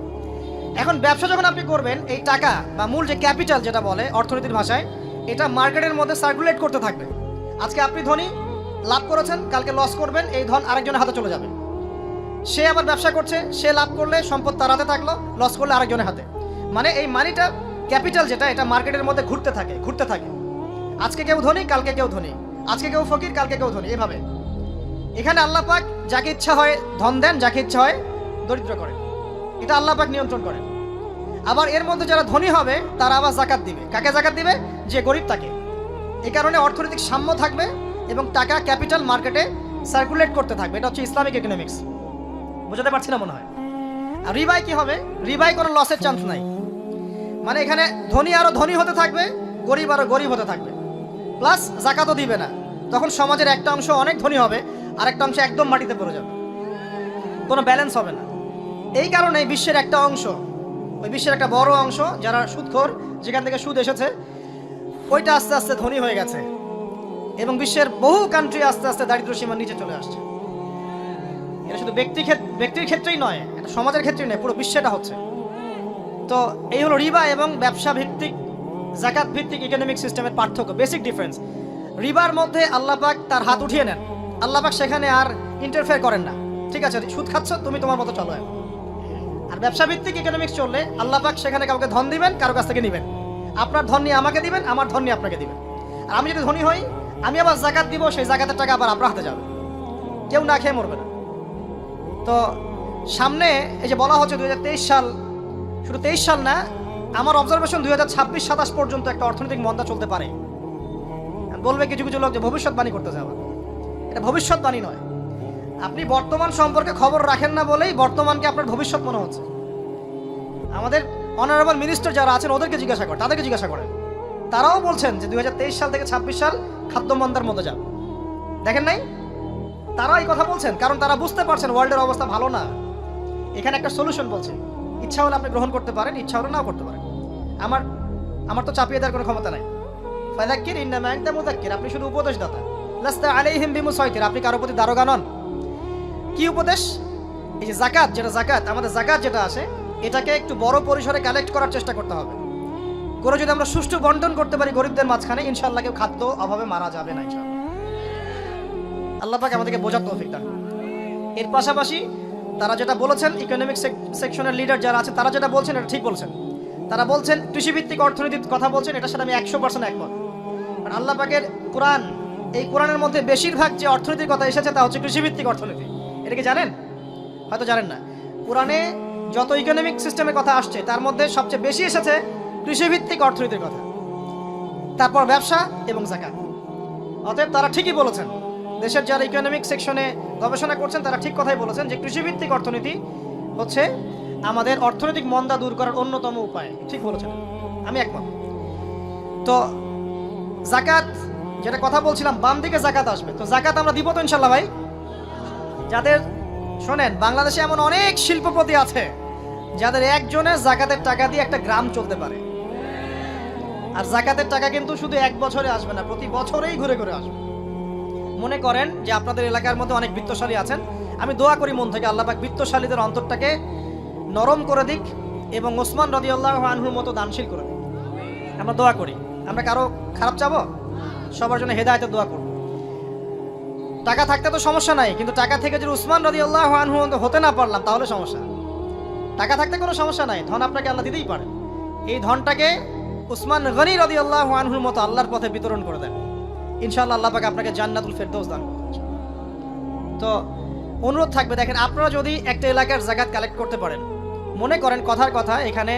এখন ব্যবসা যখন আপনি করবেন, এই টাকা বা মূল যে ক্যাপিটাল যেটা বলে অর্থনীতির ভাষায়, এটা মার্কেটের মধ্যে সার্কুলেট করতে থাকবে। আজকে আপনি ধনী, লাভ করেছেন, কালকে লস করবেন, এই ধন আরেকজনের হাতে চলে যাবে। সে আবার ব্যবসা করছে, সে লাভ করলে সম্পদ তার হাতে থাকলো, লস করলে আরেকজনের হাতে। মানে এই মানিটা, ক্যাপিটাল যেটা, এটা মার্কেটের মধ্যে ঘুরতে থাকে, ঘুরতে থাকে। আজকে কেউ ধনী, কালকে কেউ ধনী, আজকে কেউ ফকির, কালকে কেউ ধনী, এভাবে। এখানে আল্লাহ পাক যাকে ইচ্ছা হয় ধন দেন, যাকে ইচ্ছা হয় দরিদ্র করেন। এটা আল্লাহ পাক নিয়ন্ত্রণ করেন। আবার এর মধ্যে যারা ধনী হবে তারা আবার যাকাত দিবে। কাকে যাকাত দিবে? যে গরিব তাকে। এই কারণে অর্থনৈতিক সাম্য থাকবে এবং টাকা, ক্যাপিটাল মার্কেটে সার্কুলেট করতে থাকবে। এটা হচ্ছে ইসলামিক ইকোনমিক্স। বুঝতে পারছি না মনে হয়? আর রিবায় কি হবে? রিবায় কোনো লসের চান্স নাই। মানে এখানে ধনী আরো ধনী হতে থাকবে, গরিব আরো গরিব হতে থাকবে, প্লাস যাকাতও দিবে না। তখন সমাজের একটা অংশ অনেক ধনী হবে, আর একটা অংশ একদম মাটিতে পড়ে যাবে, কোনো ব্যালেন্স হবে না। এই কারণে বিশ্বের একটা অংশ, ওই বিশ্বের একটা বড় অংশ যারা সুদখোর, যেখান থেকে সুদ এসেছে, ওইটা আস্তে আস্তে ধনী হয়ে গেছে। এবং বিশ্বের বহু কান্ট্রি আস্তে আস্তে দারিদ্র্য সীমার নিচে চলে আসছে। এটা শুধু ব্যক্তির ক্ষেত্রেই নয়, এটা সমাজের ক্ষেত্রেই নয়, পুরো বিশ্বেটা হচ্ছে। তো এই হলো রিবা এবং ব্যবসা ভিত্তিক যাকাত ভিত্তিক ইকোনমিক সিস্টেমের পার্থক্য, বেসিক ডিফারেন্স। রিবার মধ্যে আল্লাহ পাক তার হাত উঠিয়ে নেন, আল্লাহ পাক সেখানে আর ইন্টারফেয়ার করেন না। ঠিক আছে, সুদ খাচ্ছ, তুমি তোমার মতো চলো। আর ব্যবসা ভিত্তিক ইকোনমিক্স চললে আল্লাহ পাক সেখানে কাউকে ধন দিবেন, কারো কাছ থেকে নেবেন। আপনার ধন নিয়ে আমাকে দিবেন, আমার ধন নিয়ে আপনাকে দিবেন। আর আমি যদি ধনী হই, আমি আবার যাকাত দিব, সেই যাকাতের টাকা আবার আপনার হাতে যাবে, কেউ না খেয়ে মরবে না। তো সামনে এই যে বলা হচ্ছে 2023 সাল, শুধু 23 সাল না, আমার অবজারভেশন 2026-27 পর্যন্ত একটা অর্থনৈতিক মন্দা চলতে পারে। বলবে কিছু কিছু লোক যে ভবিষ্যৎবাণী করতেছে, আবার এটা ভবিষ্যৎবাণী নয়। আপনি বর্তমান সম্পর্কে খবর রাখেন না বলেই বর্তমানকে আপনার ভবিষ্যৎ মনে হচ্ছে। আমাদের অনারেবল মিনিস্টার যারা আছেন ওদেরকে জিজ্ঞাসা করেন, তাদেরকে জিজ্ঞাসা করেন, তারাও বলছেন যে 2023 সাল থেকে 26 সাল খাদ্যমন্দার মধ্যে যাবে। দেখেন নাই, তারা এই কথা বলছেন কারণ তারা বুঝতে পারছেন ওয়ার্ল্ডের অবস্থা ভালো না। এখানে একটা সলিউশন বলছে, ইচ্ছা হলে আপনি গ্রহণ করতে পারেন, ইচ্ছা হলে নাও করতে পারেন। আমার তো চাপিয়ে দেওয়ার কোনো ক্ষমতা নাই। ফাযাক্কির ইন্নামা আনতা মুযাক্কির, আপনি শুধু উপদেশদাতা। লাস্তা আলাইহিম বিমুসাইতির, আপনি কারো প্রতি দারোগা নন। কি উপদেশ? এই যে যাকাত, যেটা যাকাত, আমাদের যাকাত যেটা আসে, এটাকে একটু বড় পরিসরে কালেক্ট করার চেষ্টা করতে হবে। করে যদি আমরা সুষ্ঠু বন্টন করতে পারি গরিবদের মাঝখানে, ইনশাআল্লাহ কেউ খাদ্য অভাবে মারা যাবে না ইনশাআল্লাহ। আল্লাহ পাক আমাদেরকে বোঝার তৌফিক দান। এর পাশাপাশি তারা যেটা বলেছেন, ইকোনমিক সেকশনের লিডার যারা আছে তারা যেটা বলছেন এটা ঠিক বলছেন। তারা বলছেন কৃষিভিত্তিক অর্থনীতির কথা বলছেন, এটার সাথে আমি 100% একমত। কারণ আল্লাহ পাকের কোরআন, এই কোরআনের মধ্যে বেশিরভাগ যে অর্থনীতির কথা এসেছে তা হচ্ছে কৃষিভিত্তিক অর্থনীতি। এটা কি জানেন? হয়তো জানেন না। কোরআনে যত ইকোনমিক সিস্টেমের কথা আসছে তার মধ্যে সবচেয়ে বেশি এসেছে কৃষিভিত্তিক অর্থনীতির কথা, তারপর ব্যবসা এবং যাকাত। অতএব তারা ঠিকই বলেছেন, দেশের যারা ইকোনমিক সেকশনে গবেষণা করছেন তারা ঠিক কথাই বলেছেন যে কৃষিভিত্তিক অর্থনীতি হচ্ছে আমাদের অর্থনৈতিক মন্দা দূর করার অন্যতম উপায়। ঠিক বলেছেন, আমি একমত। তো যাকাত যেটা কথা বলছিলাম, বাম দিকে যাকাত আসবে, তো যাকাত আমরা দিব তো ইনশাল্লাহ ভাই। যাদের শোনেন, বাংলাদেশে এমন অনেক শিল্পপতি আছে যাদের একজনের যাকাতের টাকা দিয়ে একটা গ্রাম চলতে পারে। আর যাকাতের টাকা কিন্তু শুধু এক বছরে আসবে না, প্রতি বছরেই ঘুরে ঘুরে আসবে। মনে করেন যে আপনাদের এলাকার মধ্যে অনেক বিত্তশালী আছেন, আমি দোয়া করি মন থেকে আল্লাহ পাক বিত্তশালীদের অন্তরটাকে নরম করে দিক এবং ওসমান রাদিয়াল্লাহু আনহুর মতো দানশীল করে দিক। আমরা দোয়া করি, আমরা কারো খারাপ চাবো, সবার জন্য হেদায়েতের দোয়া করব। টাকা থাকতে তো সমস্যা নাই, কিন্তু টাকা থেকে যদি উসমান রাদিয়াল্লাহু আনহু হতে না পারলাম তাহলে সমস্যা। টাকা থাকতে কোনো সমস্যা নাই, ধন আপনাকে আল্লাহ দিতেই পারে। এই ধনটাকে উসমান গনি রাদিয়াল্লাহু আনহুর মতো আল্লাহর পথে বিতরণ করে দেন, ইনশাআল্লাহ আল্লাহ পাক আপনাকে জান্নাতুল ফেরদৌস দান করবেন। তো অনুরোধ থাকবে, দেখেন আপনারা যদি একটা এলাকার যাকাত কালেক্ট করতে পারেন, মনে করেন কথার কথা এখানে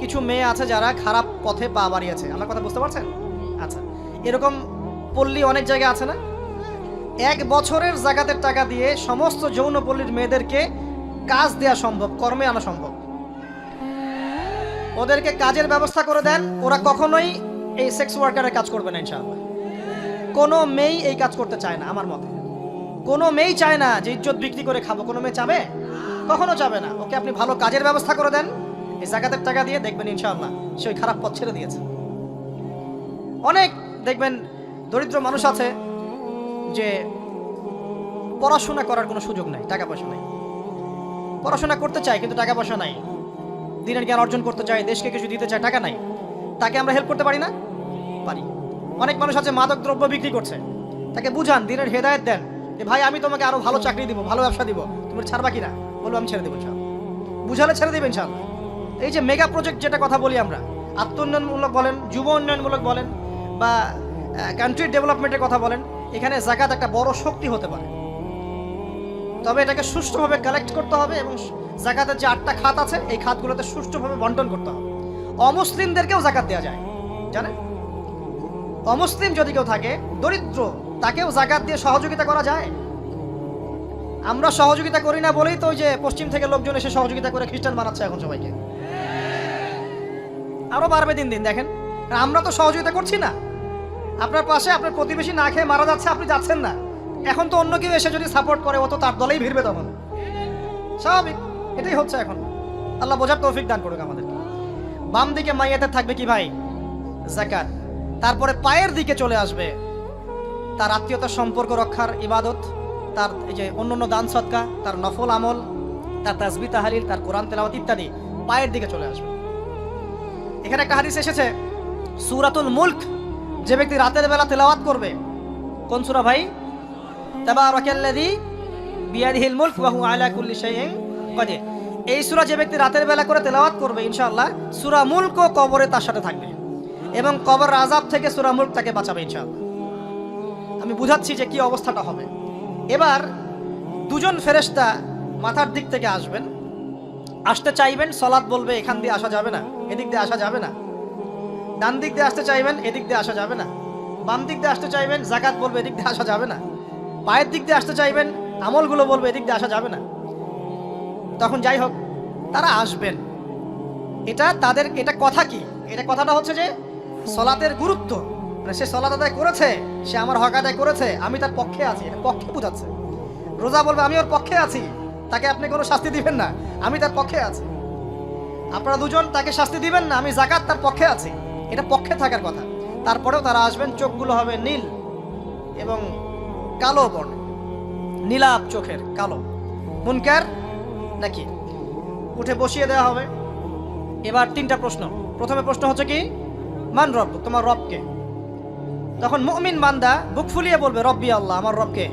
কিছু মেয়ে আছে যারা খারাপ পথে পা বাড়িয়েছে, আমার কথা বুঝতে পারছেন? আচ্ছা, এরকম পল্লী অনেক জায়গায় আছে না? এক বছরের যাকাতের টাকা দিয়ে সমস্ত যৌনপল্লীর মেয়েদেরকে কাজ দেওয়া সম্ভব, কর্মে আনা সম্ভব। ওদেরকে কাজের ব্যবস্থা করে দেন, ওরা কখনোই এই সেক্স ওয়ার্কারের কাজ করবে না ইনশাআল্লাহ। কোনো মেয়ে এই কাজ করতে চায় না আমার মতে। কোনো মেয়ে চায় না যে ইজ্জত বিক্রি করে খাবো, কোনো মেয়ে চাবে? কখনো চাবে না। ওকে আপনি ভালো কাজের ব্যবস্থা করে দেন, এই যাকাতের টাকা দিয়ে, দেখবেন ইনশাআল্লাহ সে ওই খারাপ পথ ছেড়ে দিয়েছে। অনেক দেখবেন দরিদ্র মানুষ আছে যে পড়াশোনা করার কোনো সুযোগ নাই, টাকা পয়সা নাই, পড়াশোনা করতে চায় কিন্তু টাকা পয়সা নাই, দিনের জ্ঞান অর্জন করতে চায়, দেশকে কিছু দিতে চায়, টাকা নাই। তাকে আমরা হেল্প করতে পারি না? পারি। অনেক মানুষ আছে মাদক দ্রব্য বিক্রি করছে, তাকে বুঝান, দিনের হেদায়েত দেন যে ভাই আমি তোমাকে আরো ভালো চাকরি দিব, ভালো ব্যবসা দিব, তুমি ছাড়বা কিনা? বলবো আমি ছেড়ে দেবো ইনশাআল্লাহ। বুঝালে ছেড়ে দেবে ইনশাআল্লাহ। এই যে মেগা প্রজেক্ট যেটা কথা বলি আমরা, আত্ম উন্নয়নমূলক বলেন, যুব উন্নয়নমূলক বলেন, বা কান্ট্রি ডেভেলপমেন্টের কথা বলেন, এখানে যাকাত একটা বড় শক্তি হতে পারে। তবে এটাকে সুষ্ঠুভাবে কালেক্ট করতে হবে এবং যাকাতের যে 8টা খাত আছে এই খাতগুলোতে সুষ্ঠুভাবে বন্টন করতে হবে। অমুসলিমদেরকেও যাকাত দেওয়া যায়, জানেন? অমুসলিম যদি কেউ থাকে, দরিদ্র, তাকেও যাকাত দিয়ে সহযোগিতা করা যায়। আমরা সহযোগিতা করি না বলেই তো ওই যে পশ্চিম থেকে লোকজন এসে সহযোগিতা করে খ্রিস্টান বানাচ্ছে এখন সবাইকে। আরো বাড়বে দিন দিন, দেখেন। আমরা তো সহযোগিতা করছি না। আপনার পাশে আপনার প্রতিবেশী না খেয়ে মারা যাচ্ছে, আপনি যাচ্ছেন না। এখন তো অন্য কেউ এসে যদি সাপোর্ট করে, ও তো তার দলেই ভিড়বে, তখন স্বাভাবিক। এটাই হচ্ছে এখন। আল্লাহ বোঝার তৌফিক দান করুক আমাদেরকে। বাম দিকে মাইয়াতে থাকবে কি ভাই? যাকাত। তারপরে পায়ের দিকে চলে আসবে তার আত্মীয়তার সম্পর্ক রক্ষার ইবাদত, তার এই যে অন্যান্য দান সদকা, তার নফল আমল, তার তাসবিহ তাহলিল, তার কোরআন তেলাওয়াত ইত্যাদি পায়ের দিকে চলে আসবে। এখানে একটা হাদিস এসেছে, সূরাতুল মুলক যে ব্যক্তি রাতের বেলা তেলাওয়াত করবে, কোন সূরা ভাই? তাবারাকাল্লাযী বিয়াদিহিল মুলক ওয়া হুয়া আলা কুল্লি শাইইন কাদির। এই সূরা যে ব্যক্তি রাতের বেলা করে তেলাওয়াত করবে, ইনশাআল্লাহ সূরা মুলকও কবরে তার সাথে থাকবে এবং কবর আযাব থেকে সূরা মুলক তাকে বাঁচাবে ইনশাআল্লাহ। আমি বুঝাচ্ছি যে কি অবস্থাটা হবে। এবার দুজন ফেরেশতা মাথার দিক থেকে আসবেন, আসতে চাইবেন, সালাত বলবে এখান দিয়ে আসা যাবে না, এদিক দিয়ে আসা যাবে না। ডান দিক দিয়ে আসতে চাইবেন, এদিক দিয়ে আসা যাবে না। বাম দিক দিয়ে আসতে চাইবেন, যাকাত বলবে এদিক দিয়ে আসা যাবে না। পায়ের দিক দিয়ে আসতে চাইবেন, আমলগুলো বলবে এদিক দিয়ে আসা যাবে না। তখন যাই হোক তারা আসবেন। এটা তাদের এটা কথা কি? এটা কথাটা হচ্ছে যে সলাতের গুরুত্ব, মানে সে সলাত আদায় করেছে, সে আমার হক আদায় করেছে, আমি তার পক্ষে আছি, এটা পক্ষে বোঝাচ্ছে। রোজা বলবে আমি ওর পক্ষে আছি, তাকে আপনি কোনো শাস্তি দিবেন না, আমি তার পক্ষে আছি। আপনারা দুজন তাকে শাস্তি দিবেন না, আমি যাকাত তার পক্ষে আছি, এটা পক্ষে থাকার কথা। তারপরেও তারা আসবেন, চোখগুলো হবে নীল এবং কালো বর্ণ, নীলাপ চোখের কালো। মুনকার নাকি উঠে বসিয়ে দেওয়া হবে। এবার তিনটা প্রশ্ন। প্রথমে প্রশ্ন হচ্ছে কি, মান রব, তোমার রবকে? তখন মুমিন বান্দা বুক ফুলিয়ে বলবে রব্বি আল্লাহ, আমার রবকে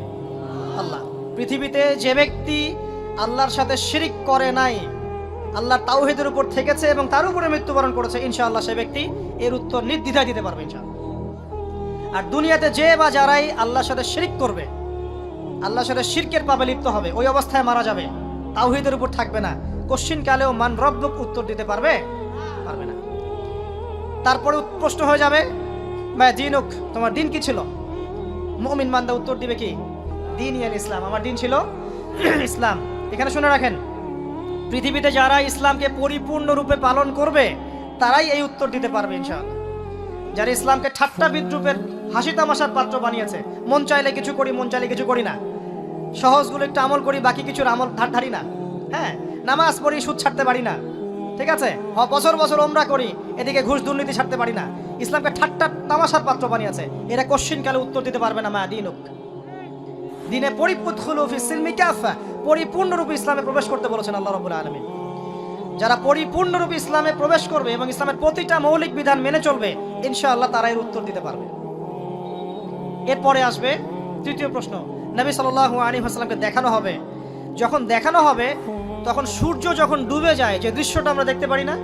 আল্লাহ। পৃথিবীতে যে ব্যক্তি আল্লাহর সাথে শিরিক করে নাই, আল্লাহর তাওহীদের উপর থেকেছে এবং তার উপরে মৃত্যুবরণ করেছে, ইনশাআল্লাহ সে ব্যক্তি এর উত্তর নির্দ্বিধায় দিতে পারবে ইনশাআল্লাহ। আর দুনিয়াতে যে বা যারাই আল্লাহর সাথে শিরিক করবে, আল্লাহর সাথে শিরকের পাবে লিপ্ত হবে, ওই অবস্থায় মারা যাবে, তাওহীদের উপর থাকবে না, কোশ্চিন কালেও মান রব্বুক উত্তর দিতে পারবে না। তারপরে প্রশ্ন হয়ে যাবে মা দিনুক, তোমার দিন কি ছিল? মুমিন বান্দা উত্তর দিবে কি, দিন ইয়াল ইসলাম, আমার দিন ছিল ইসলাম। এখানে শুনে রাখেন, পৃথিবীতে যারা ইসলামকে পরিপূর্ণরূপে পালন করবে তারাই এই উত্তর দিতে পারবে ইনশাআল্লাহ। যারা ইসলামকে ঠাট্টা বিদ্রুপের হাসি তামাশার পাত্র বানিয়েছে, মন চাইলে কিছু করি, মন চাইলে কিছু করি না, সহজগুলো একটু আমল করি, বাকি কিছুর আমল ধারি না, হ্যাঁ নামাজ পড়ি, সুদ ছাড়তে পারি না, ঠিক আছে, বছর বছর ওমরা করি, এদিকে ঘুষ দুর্নীতি ছাড়তে পারি না, ইসলামকে ঠাট্টা তামাশার পাত্র বানিয়েছে, এরা কোশ্চিন কালে উত্তর দিতে পারবে না মা দিনুক, দিনে পরিপূর্ণ ফি সিলমি কাফা, পরিপূর্ণরূপে ইসলামে প্রবেশ করতে বলেছেন আল্লাহ রাব্বুল আলামিন। যারা পরিপূর্ণরূপে ইসলামে প্রবেশ করবে এবং ইসলামের প্রতিটা মৌলিক বিধান মেনে চলবে, ইনশাআল্লাহ তারা এর উত্তর দিতে পারবে। এরপরে আসবে তৃতীয় প্রশ্ন, নবী সাল্লাল্লাহু আলাইহি ওয়াসাল্লামকে দেখানো হবে। যখন দেখানো হবে তখন সূর্য যখন ডুবে যায়, যে দৃশ্যটা আমরা দেখতে পারি না,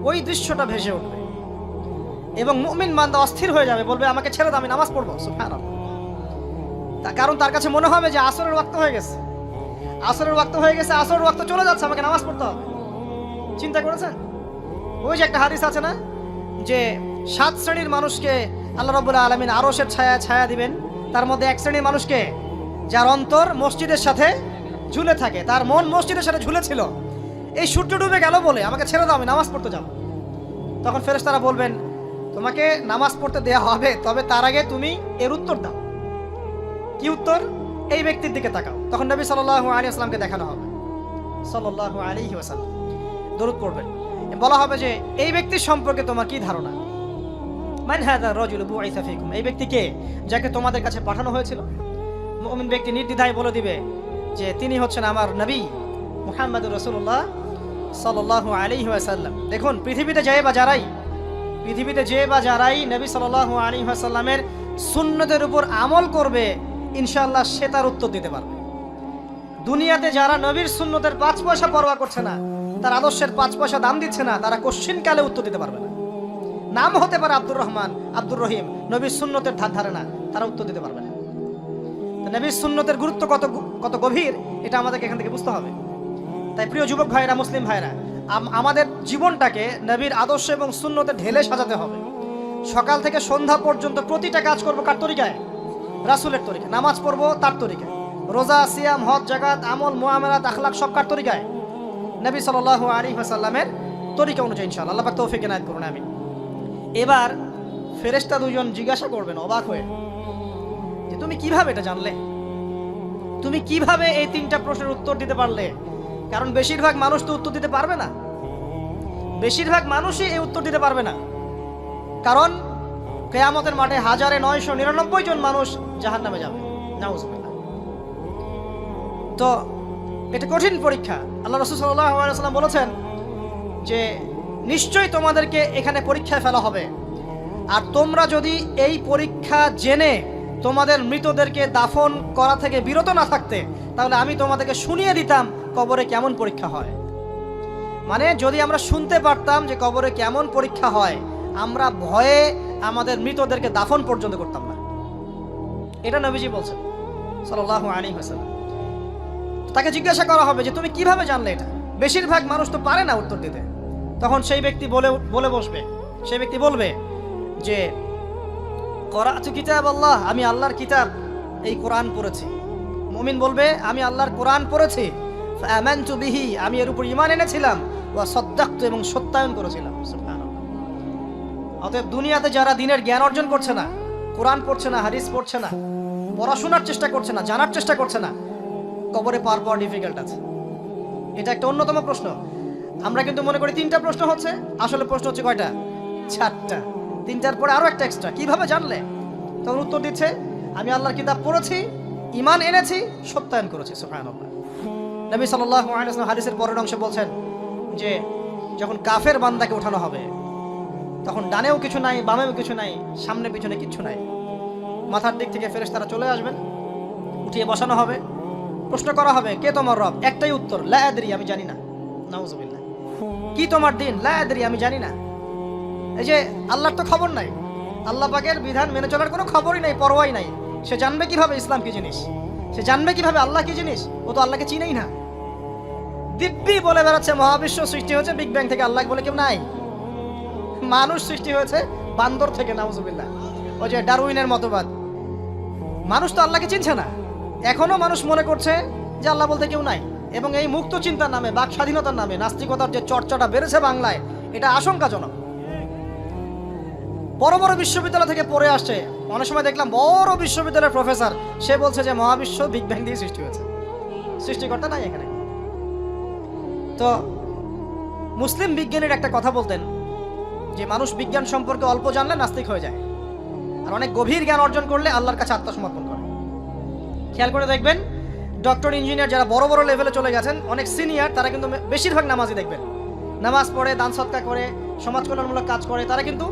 ওই দৃশ্যটা ভেসে উঠবে এবং মুমিন বান্দা অস্থির হয়ে যাবে, বলবে আমাকে ছেড়ে দাও, আমি নামাজ পড়বো। সুবহানাল্লাহ। কারণ তার কাছে মনে হবে যে আসরের ওয়াক্ত হয়ে গেছে, আসরের ওয়াক্ত হয়ে গেছে, আসরের ওয়াক্ত চলে যাচ্ছে, আমাকে নামাজ পড়তে হবে। চিন্তা করেছেন? ওই যে একটা হাদিস আছে না, যে 7 শ্রেণীর মানুষকে আল্লাহ রাব্বুল আলামিন আরশের ছায়া দিবেন, তার মধ্যে এক শ্রেণীর মানুষকে যার অন্তর মসজিদের সাথে ঝুলে থাকে, তার মন মসজিদের সাথে ঝুলেছিল, এই সূর্য ডুবে গেল বলে আমাকে ছেড়ে দাও, আমি নামাজ পড়তে যাব। তখন ফেরেশতারা বলবেন তোমাকে নামাজ পড়তে দেয়া হবে, তবে তার আগে তুমি এর উত্তর দাও। কি উত্তর? এই ব্যক্তির দিকে তাকাও। তখন নবী সাল্লাল্লাহু আলাইহি ওয়াসাল্লামকে দেখানো হবে, সাল্লাল্লাহু আলাইহি ওয়াসাল্লাম দরুদ পড়বেন। বলা হবে যে এই ব্যক্তির সম্পর্কে তোমার কি ধারণা? মান হাযা রাজুলু বুইসা ফীকুম, এই ব্যক্তি কে, যাকে তোমাদের কাছে পাঠানো হয়েছিল? মুমিন ব্যক্তি নির্দ্বিধায় বলে দিবে যে তিনি হচ্ছেন আমার নবী মুহাম্মদুর রাসূলুল্লাহ সাল্লাল্লাহু আলাইহি ওয়াসাল্লাম। দেখুন, পৃথিবীতে যে বা যারাই নবী সাল্লাল্লাহু আলাইহি ওয়াসাল্লামের সুন্নতের উপর আমল করবে, ইনশাআল্লাহ সে তার উত্তর দিতে পারবে। দুনিয়াতে যারা নবীর সুন্নতের 5 পয়সা পরোয়া করছে না, তার আদর্শের 5 পয়সা দাম দিচ্ছে না, তারা কোশ্চিন কালে উত্তর দিতে পারবে না। নাম হতে পারে আব্দুর রহমান, আব্দুর রহিম, নবীর সুন্নতের ধার ধারে না, তারা উত্তর দিতে পারবে না। নবীর সুন্নতের গুরুত্ব কত গভীর, এটা আমাদেরকে এখান থেকে বুঝতে হবে। তাই প্রিয় যুবক ভাইরা, মুসলিম ভাইরা, আমাদের জীবনটাকে নবীর আদর্শ এবং সুন্নতে ঢেলে সাজাতে হবে। সকাল থেকে সন্ধ্যা পর্যন্ত প্রতিটা কাজ করবো কার তরিকায়? রাসূলের তরিকায়। নামাজ পড়বো তার তরিকায়, রোজা, সিয়াম, হজ, যাকাত, আমল, মুআমালাত, আখলাক সব কার তরিকায়? নবী সাল্লাল্লাহু আলাইহি ওয়াসাল্লামের তরিকা অনুযায়ী ইনশাআল্লাহ। আল্লাহ পাক তৌফিক এনায়েত করুন, আমিন। এবার ফেরেশতা দুজন জিজ্ঞাসা করবেন অবাক হয়ে যে তুমি কিভাবে এটা জানলে, তুমি কিভাবে এই 3টা প্রশ্নের উত্তর দিতে পারলে? কারণ বেশিরভাগ মানুষ তো উত্তর দিতে পারবে না, বেশিরভাগ মানুষই এই উত্তর দিতে পারবে না। কারণ কিয়ামতের মাঠে 1999 জন মানুষ জাহান্নামে যাবে, নাউজুবিল্লাহ। তো এটা কঠিন পরীক্ষা। আল্লাহ রাসূল সাল্লাল্লাহু আলাইহি ওয়াসাল্লাম বলেছেন যে নিশ্চয়ই তোমাদেরকে এখানে পরীক্ষায় ফেলা হবে, আর তোমরা যদি এই পরীক্ষা জেনে তোমাদের মৃতদেরকে দাফন করা থেকে বিরত না থাকতে, তাহলে আমি তোমাদেরকে শুনিয়ে দিতাম কবরে কেমন পরীক্ষা হয়। মানে যদি আমরা শুনতে পারতাম যে কবরে কেমন পরীক্ষা হয়, আমরা ভয়ে আমাদের মৃতদেরকে দাফন পর্যন্ত করতাম না। এটা নবীজি বলছেন সাল্লাল্লাহু আলাইহি ওয়াসাল্লাম। তাকে জিজ্ঞাসা করা হবে যে তুমি কিভাবে জানলে এটা? বেশিরভাগ মানুষ তো পারে না উত্তর দিতে। তখন সেই ব্যক্তি বলে বসবে, সেই ব্যক্তি বলবে যে করাতু কিতাব আল্লাহ, আমি আল্লাহর কিতাব এই কোরআন পড়েছি। মুমিন বলবে আমি আল্লাহর কোরআন পড়েছি, ফাআমানতু বিহি, আমি এর উপর ঈমান এনেছিলাম, ওয়া সাদ্দাকতু, এবং সত্যায়ন করেছিলাম। সুবহানাল্লাহ। অতএব দুনিয়াতে যারা দ্বীনের জ্ঞান অর্জন করছে না, কোরআন পড়ছে না, হাদিস পড়ছে না, পড়াশোনার চেষ্টা করছে না, জানার চেষ্টা করছে না, কবরে পার পাওয়া ডিফিকাল্ট আছে। এটা একটা অন্যতম প্রশ্ন। আমরা কিন্তু মনে করি 3টা প্রশ্ন হচ্ছে, আসলে প্রশ্ন হচ্ছে কয়টা? 4টা। 3টার পরে আরো একটা এক্সট্রা। কিভাবে জানলে? তখন উত্তর দিচ্ছে আমি আল্লাহর কিতাব পড়েছি, ঈমান এনেছি, সত্যায়ন করেছি। সুবহানাল্লাহ। নবী সাল্লাল্লাহু আলাইহি ওয়াসাল্লাম হাদিসের পরের অংশে বলছেন যে যখন কাফের বান্দাকে ওঠানো হবে, তখন ডানেও কিছু নাই, বামেও কিছু নাই, সামনে পিছনে কিচ্ছু নাই। মাথার দিক থেকে ফেরেশতারা চলে আসবেন, উঠিয়ে বসানো হবে, প্রশ্ন করা হবে কে তোমার রব? একটাই উত্তর, লা আদরি, আমি জানি না। নাউজুবিল্লাহ। কি তোমার দিন? লা আদরি, আমি জানি না। এই যে আল্লাহর তো খবর নাই, আল্লাহ পাকের বিধান মেনে চলার কোনো খবরই নাই, পরোয়াই নাই। সে জানবে কিভাবে ইসলাম কি জিনিস? সে জানবে কিভাবে আল্লাহ কি জিনিস? ও তো আল্লাহকে চিনেই না। দিব্যি বলে বেড়াচ্ছে মহাবিশ্ব সৃষ্টি হয়েছে বিগ ব্যাং থেকে, আল্লাহ বলে কেউ নাই। মানুষ সৃষ্টি হয়েছে বান্দর থেকে, নাউজুবিল্লাহ। ওই যে ডারউইনের মতবাদ। মানুষ তো আল্লাহকে চিনছে না। এখনো মানুষ মনে করছে যে আল্লাহ বলতে কেউ নাই। এবং এই মুক্ত চিন্তার নামে, বাক স্বাধীনতার নামে নাস্তিকতার যে চর্চাটা বেড়েছে বাংলায়, এটা আশঙ্কাজনক। বড় বড় বিশ্ববিদ্যালয় থেকে পড়ে আসছে, অনেক সময় দেখলাম বড় বিশ্ববিদ্যালয়ের প্রফেসর, সে বলছে যে মহাবিশ্ব বিগ ব্যাং দিয়ে সৃষ্টি হয়েছে, সৃষ্টিকর্তা নাই এখানে। তো মুসলিম বিজ্ঞানীর একটা কথা বলতেন যে মানুষ বিজ্ঞান সম্পর্কে অল্প জানলে নাস্তিক হয়ে যায়, আর অনেক গভীর জ্ঞান অর্জন করলে আল্লাহর কাছে আত্মসমর্পণ করে। খেয়াল করে দেখবেন ডক্টর, ইঞ্জিনিয়ার যারা বড় বড় লেভেলে চলে গেছেন, অনেক সিনিয়র, তারা কিন্তু বেশিরভাগ নামাজি দেখবেন, নামাজ পড়ে, দান সৎকা করে, সমাজ কল্যাণমূলক কাজ করে। তারা কিন্তু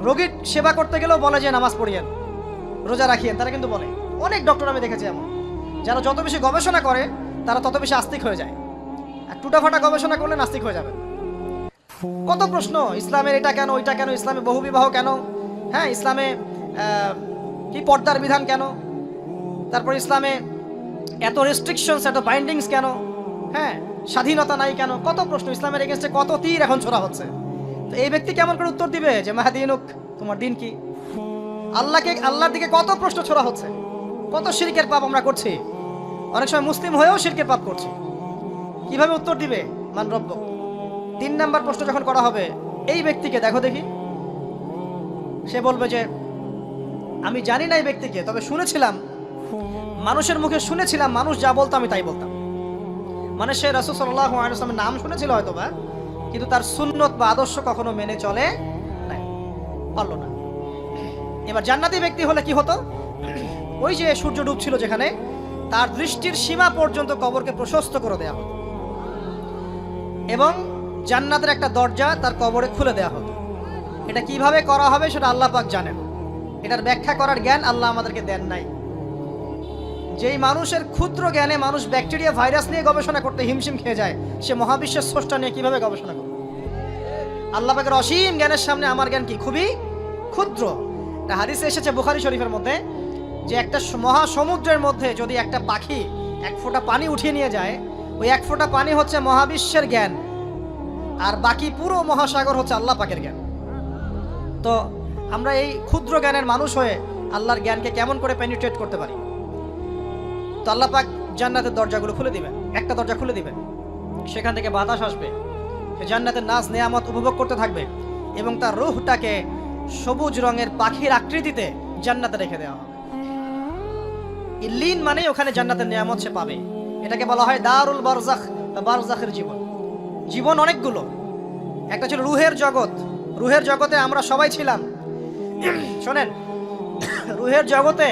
রোগীর সেবা করতে গেলেও বলে যে নামাজ পড়িয়েন, রোজা রাখিয়েন, তারা কিন্তু বলে। অনেক ডক্টর আমি দেখেছি এমন, যারা যত বেশি গবেষণা করে তারা তত বেশি আস্তিক হয়ে যায়, আর টুটাফাটা গবেষণা করলে নাস্তিক হয়ে যাবে। কত প্রশ্ন, ইসলামের এটা কেন, ওইটা কেন, ইসলামে বহুবিবাহ কেন, হ্যাঁ ইসলামে কি পর্দার বিধান কেন, তারপর ইসলামে এত রেস্ট্রিকশনস, এত বাইন্ডিংস কেন, হ্যাঁ স্বাধীনতা নাই কেন, কত প্রশ্ন। ইসলামের এগেনস্টে কত তীর এখন ছোড়া হচ্ছে। তো এই ব্যক্তি কেমন করে উত্তর দিবে যে মাহদিনুক, তোমার দিন কি? আল্লাহর দিকে কত প্রশ্ন ছোড়া হচ্ছে, কত শিরকের পাপ আমরা করছি, অনেক সময় মুসলিম হয়েও শিরকের পাপ করছি। কিভাবে উত্তর দিবে মান রব্বুক? 3 নাম্বার প্রশ্ন যখন করা হবে, এই ব্যক্তিকে দেখো দেখি, সে বলবে যে আমি জানি না এই ব্যক্তিকে, তবে শুনেছিলাম, মানুষের মুখে শুনেছিলাম, মানুষ যা বলতো আমি তাই বলতাম। মানে সে রাসূল সাল্লাল্লাহু আলাইহি ওয়াসাল্লামের নাম শুনেছিল হয়তোবা, কিন্তু তার সুন্নত বা আদর্শ কখনো মেনে চলে নাই, পারলো না। এবার জান্নাতি ব্যক্তি হলে কি হতো? ওই যে সূর্য ডুবছিল যেখানে, তার দৃষ্টির সীমা পর্যন্ত কবরকে প্রশস্ত করে দেয়া হতো, এবং জান্নাতের একটা দরজা তার কবরে খুলে দেয়া হতো। এটা কিভাবে করা হবে সেটা আল্লাহ পাক জানেন, এটার ব্যাখ্যা করার জ্ঞান আল্লাহ আমাদেরকে দেন নাই। যেই মানুষের ক্ষুদ্র জ্ঞানে মানুষ ব্যাকটেরিয়া ভাইরাস নিয়ে গবেষণা করতে হিমশিম খেয়ে যায়, সে মহাবিশ্বের স্রষ্টা নিয়ে কিভাবে গবেষণা করবে? আল্লাহ পাকের অসীম জ্ঞানের সামনে আমার জ্ঞান কি? খুবই ক্ষুদ্র। একটা হাদিসে এসেছে বুখারী শরীফের মধ্যে, যে একটা মহাসমুদ্রের মধ্যে যদি একটা পাখি 1 ফোঁটা পানি উঠিয়ে নিয়ে যায়, ওই 1 ফোঁটা পানি হচ্ছে মহাবিশ্বের জ্ঞান, আর বাকি পুরো মহাসাগর হচ্ছে আল্লাহ পাকের জ্ঞান। তো আমরা এই ক্ষুদ্র জ্ঞানের মানুষ হয়ে আল্লাহর জ্ঞানকে কেমন করে পেনিট্রেট করতে পারি? তো আল্লাহ পাক জান্নাতের দরজাগুলো খুলে দিবেন, একটা দরজা খুলে দিবেন, সেখান থেকে বাতাস আসবে, সে জান্নাতের নাজ নেয়ামত উপভোগ করতে থাকবে, এবং তার রূহটাকে সবুজ রঙের পাখির আকৃতিতে জান্নাতে রেখে দেওয়া হবে। ইল্লিন মানে ওখানে জান্নাতের নিয়ামত সে পাবে। এটাকে বলা হয় দারুল বারজাখ বা বারজাখের জীবন। জীবন অনেকগুলো, একটা ছিল রুহের জগৎ, রুহের জগতে আমরা সবাই ছিলাম, শোনেন, রুহের জগতে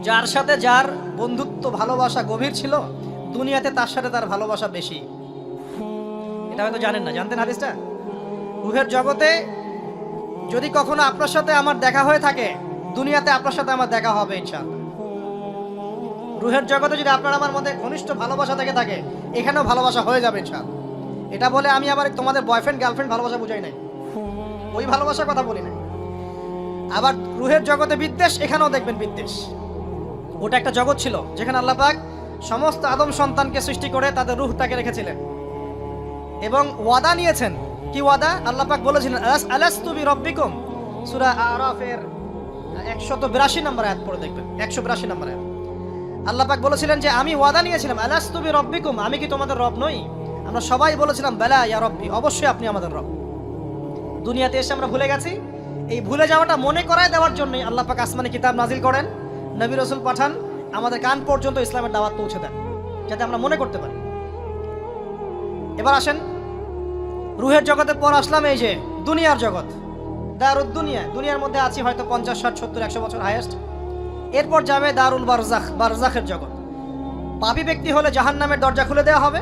যার সাথে যার বন্ধুত্ব ভালোবাসা গভীর ছিল, দুনিয়াতে তার সাথে তার ভালোবাসা বেশি। এটা হয়তো জানেন না, জানতেন হাদিসটা? রুহের জগতে যদি কখনো আপনার সাথে আমার দেখা হয়ে থাকে, দুনিয়াতে আপনার সাথে আমার দেখা হবে ইনশাআল্লাহ। রুহের জগতে যদি আপনার আমার মধ্যে ঘনিষ্ঠ ভালোবাসা থেকে থাকে, এখানেও ভালোবাসা হয়ে যাবে ইনশাআল্লাহ। এটা বলে আমি আবার তোমাদের বয়ফ্রেন্ড গার্লফ্রেন্ড ভালোবাসা বুঝাই নাই, ওই ভালোবাসার কথা বলি নাই। আবার রুহের জগতে বিদ্বেষ, এখানেও দেখবেন বিদ্বেষ। ওটা একটা জগৎ ছিল যেখানে আল্লাহ পাক সমস্ত আদম সন্তানকে সৃষ্টি করে তাদের রুহটাকে রেখেছিলেন এবং ওয়াদা নিয়েছেন। কি ওয়াদা? আল্লাহ পাক বলেছিলেন আলাস্তু বিরব্বিকুম, সূরা আরাফের 182 নম্বর আয়াত পড়ে দেখবেন, 182 নম্বর আয়াত। আল্লাহ পাক বলেছিলেন যে আমি ওয়াদা নিয়েছিলাম, আলাস্তু বিরব্বিকুম, আমি কি তোমাদের রব নই? আমরা সবাই বলেছিলাম বেলা ইয়া রব্বি, অবশ্যই আপনি আমাদের রব। দুনিয়াতে এসে আমরা ভুলে গেছি। এই ভুলে যাওয়াটা মনে করায় দেওয়ার জন্যই আল্লাহ পাক আসমানে কিতাব নাজিল করেন, নবী রাসূল পাঠান, আমাদের কান পর্যন্ত ইসলামের দাওয়াত পৌঁছে দেন, যাতে আমরা মনে করতে পারি। এবার আসেন রুহের জগতের পর আসলাম এই যে দুনিয়ার জগৎ, দারুদ দুনিয়া। দুনিয়ার মধ্যে আছি হয়তো 50, 60, 70, 100 বছর হাইয়েস্ট। এরপর যাবে দারুল বারজাখ, বারজাখের জগৎ। পাপী ব্যক্তি হলে জাহান্নামের দরজা খুলে দেওয়া হবে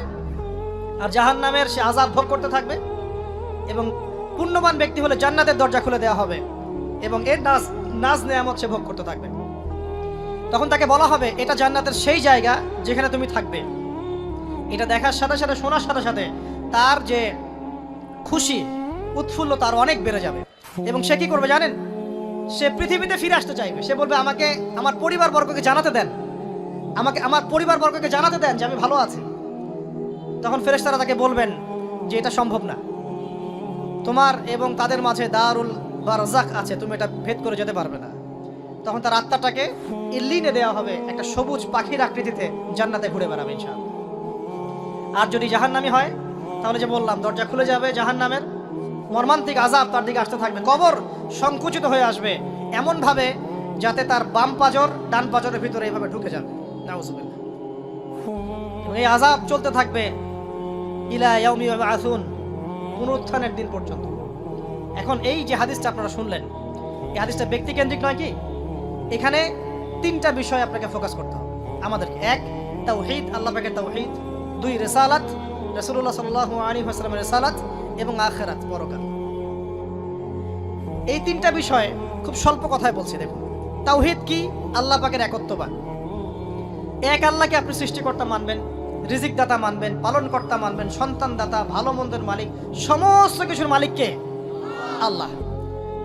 আর জাহান্নামের সে আযাব ভোগ করতে থাকবে, এবং পুণ্যবান ব্যক্তি হলে জান্নাতের দরজা খুলে দেওয়া হবে এবং এর নাজ নেয়ামত সে ভোগ করতে থাকবে। তখন তাকে বলা হবে এটা জান্নাতের সেই জায়গা যেখানে তুমি থাকবে। এটা দেখার সাথে সাথে, শোনার সাথে সাথে তার যে খুশি উৎফুল্ল তার অনেক বেড়ে যাবে এবং সে কি করবে জানেন? সে পৃথিবীতে ফিরে আসতে চাইবে। সে বলবে আমাকে আমার পরিবারবর্গকে জানাতে দেন, আমাকে আমার পরিবারবর্গকে জানাতে দেন যে আমি ভালো আছি। তখন ফেরেশতারা তাকে বলবেন যে এটা সম্ভব না, তোমার এবং তাদের মাঝে দারুল বারজাখ আছে, তুমি এটা ভেদ করে যেতে পারবে না। তখন তার আত্মাটাকে ইল্লিনে দেওয়া হবে, একটা সবুজ পাখির আকৃতিতে জান্নাতে ঘুরে বেড়াবে ইনশাআল্লাহ। আর যদি জাহান্নামী হয় তাহলে যে বললাম দরজা খুলে যাবে, জাহান্নামের মর্মান্তিক আযাব তার দিকে আসতে থাকবে। কবর সংকুচিত হয়ে আসবে এমন ভাবে যাতে তার বাম পাজর ডান পাজরের ভিতরে এইভাবে ঢুকে যাবে, নাউযুবিল্লাহ। এবং এই আযাব চলতে থাকবে ইলা ইয়াউমি ইউবআসুন, পুনরুত্থানের দিন পর্যন্ত। এখন এই যে হাদিসটা আপনারা শুনলেন, এই হাদিসটা ব্যক্তিকেন্দ্রিক নয় কি? এখানে তিনটা বিষয় আপনাকে ফোকাস করতে হবে আমাদেরকে। এক, তাওহীদ, আল্লাহ পাকের তাওহীদ। দুই, রিসালাত, রাসূলুল্লাহ সাল্লাল্লাহু আলাইহি ওয়াসাল্লামের রিসালাত। এবং আখিরাত, পরকাল। এই তিনটা বিষয় খুব স্বল্প কথায় বলছি। দেখুন, তাওহীদ কি? আল্লাহ পাকের একত্ববাদ। এক আল্লাহকে আপনি সৃষ্টিকর্তা মানবেন, রিজিক দাতা মানবেন, পালনকর্তা মানবেন, সন্তান দাতা, ভালো মন্দের মালিক, সমস্ত কিছুর মালিককে আল্লাহ।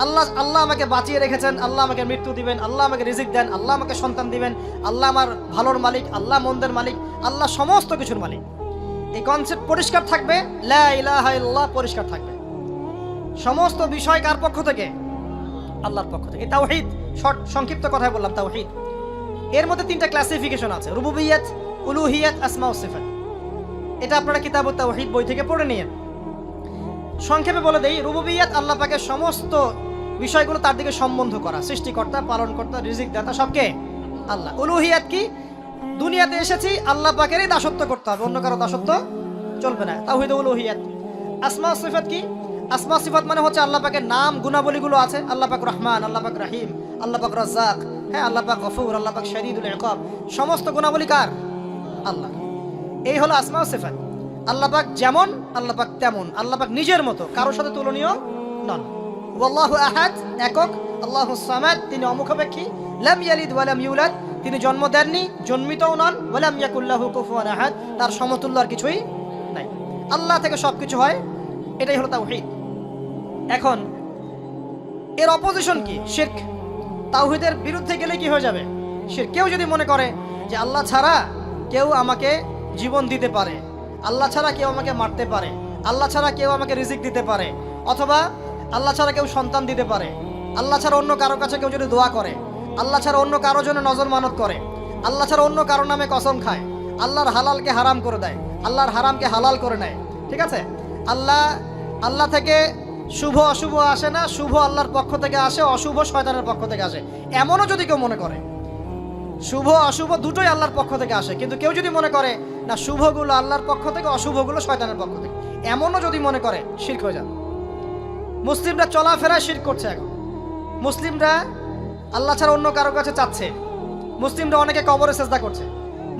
আল্লাহ আল্লাহ আমাকে বাঁচিয়ে রেখেছেন, আল্লাহ আমাকে মৃত্যু দিবেন, আল্লাহ আমাকে রিজিক দেন, আল্লাহ আমাকে সন্তান দিবেন, আল্লাহ আমার ভালোর মালিক, আল্লাহ মন্দের মালিক, আল্লাহ সমস্ত কিছুর মালিক। এই কনসেপ্ট পরিষ্কার থাকবে, লা ইলাহা ইল্লাল্লাহ পরিষ্কার থাকবে। সমস্ত বিষয় কার পক্ষ থেকে? আল্লাহর পক্ষ থেকে। তাওহীদ, শর্ট সংক্ষিপ্ত কথায় বললাম তাওহীদ। এর মধ্যে তিনটা ক্লাসিফিকেশন আছে, রুবুবিয়্যাত, উলুহিয়্যাত, আসমা ও সিফাত। এটা আপনারা কিতাবুত তাওহীদ বই থেকে পড়ে নিয়েন। সংক্ষেপে বলে দেই, রুবুবিয়্যাত আল্লাহ পাকের সমস্ত বিষয়গুলো তার দিকে সম্বন্ধ করা, সৃষ্টিকর্তা, পালনকর্তা, রিজিক দাতা সবকে আল্লাহ। উলুহিয়্যাত কি? দুনিয়াতে এসেছি আল্লাহ পাকেরই দাসত্ব করতে হবে, অন্য কারো দাসত্ব চলবে না, তাওহীদ উলুহিয়্যাত। আসমা ও সিফাত কি? আসমা সিফাত মানে হচ্ছে আল্লাহ পাকের নাম গুণাবলীগুলো আছে, আল্লাহ পাক রহমান, আল্লাহ পাক রহিম, আল্লাহ পাক রাজ্জাক, হ্যাঁ, আল্লাহ পাক গফুর, আল্লাহ পাক শদীদুল ইকাব, সমস্ত গুণাবলী কার? আল্লাহ। এই হলো আসমা ও সিফাত। আল্লাহ পাক যেমন, আল্লাহ পাক তেমন, আল্লাহ পাক নিজের মতো, কারোর সাথে তুলনীয় নন। ওয়াল্লাহু আহাদ, একক। আল্লাহুস সামাদ, তিনি অমুখাপেক্ষী। লাম ইয়ালিদ ওয়া লাম ইউলাদ, তিনি জন্ম দেননি, জন্মিতও নন। ওয়া লাম ইয়াকুল লাহু কুফুয়ান আহাদ, তার সমতুল্য আর কিছুই নাই। আল্লাহ থেকে সবকিছু হয়, এটাই হলো তাওহীদ। এখন এর অপোজিশন কি? শিরক। তাওহীদের বিরুদ্ধে গেলে কি হয়ে যাবে? শিরক। কেউ যদি মনে করে যে আল্লাহ ছাড়া কেউ আমাকে জীবন দিতে পারে, আল্লাহ ছাড়া কেউ আমাকে মারতে পারে, আল্লাহ ছাড়া কেউ আমাকে রিজিক দিতে পারে, অথবা আল্লাহ ছাড়া কেউ সন্তান দিতে পারে, আল্লাহ ছাড়া অন্য কারো কাছে কেউ যদি দোয়া করে, আল্লাহ ছাড়া অন্য কারো জন্য নজর মানত করে, আল্লাহ ছাড়া অন্য কারো নামে কসম খায়, আল্লাহর হালালকে হারাম করে দেয়, আল্লাহর হারামকে হালাল করে নেয়, ঠিক আছে? আল্লাহ থেকে শুভ অশুভ আসে না, শুভ আল্লাহর পক্ষ থেকে আসে, অশুভ শয়তানের পক্ষ থেকে আসে, এমনও যদি কেউ মনে করে, শুভ অশুভ দুটোই আল্লাহর পক্ষ থেকে আসে, কিন্তু কেউ যদি মনে করে না শুভগুলো আল্লাহর পক্ষ থেকে, অশুভগুলো শয়তানের পক্ষ থেকে, এমনও যদি মনে করে, শিরক হয়ে যাবে। মুসলিমরা চলাফেরায় শিরক করছে। এখন মুসলিমরা আল্লাহ ছাড়া অন্য কারো কাছে চাচ্ছে, মুসলিমরা অনেকে কবরে সেজদা করছে,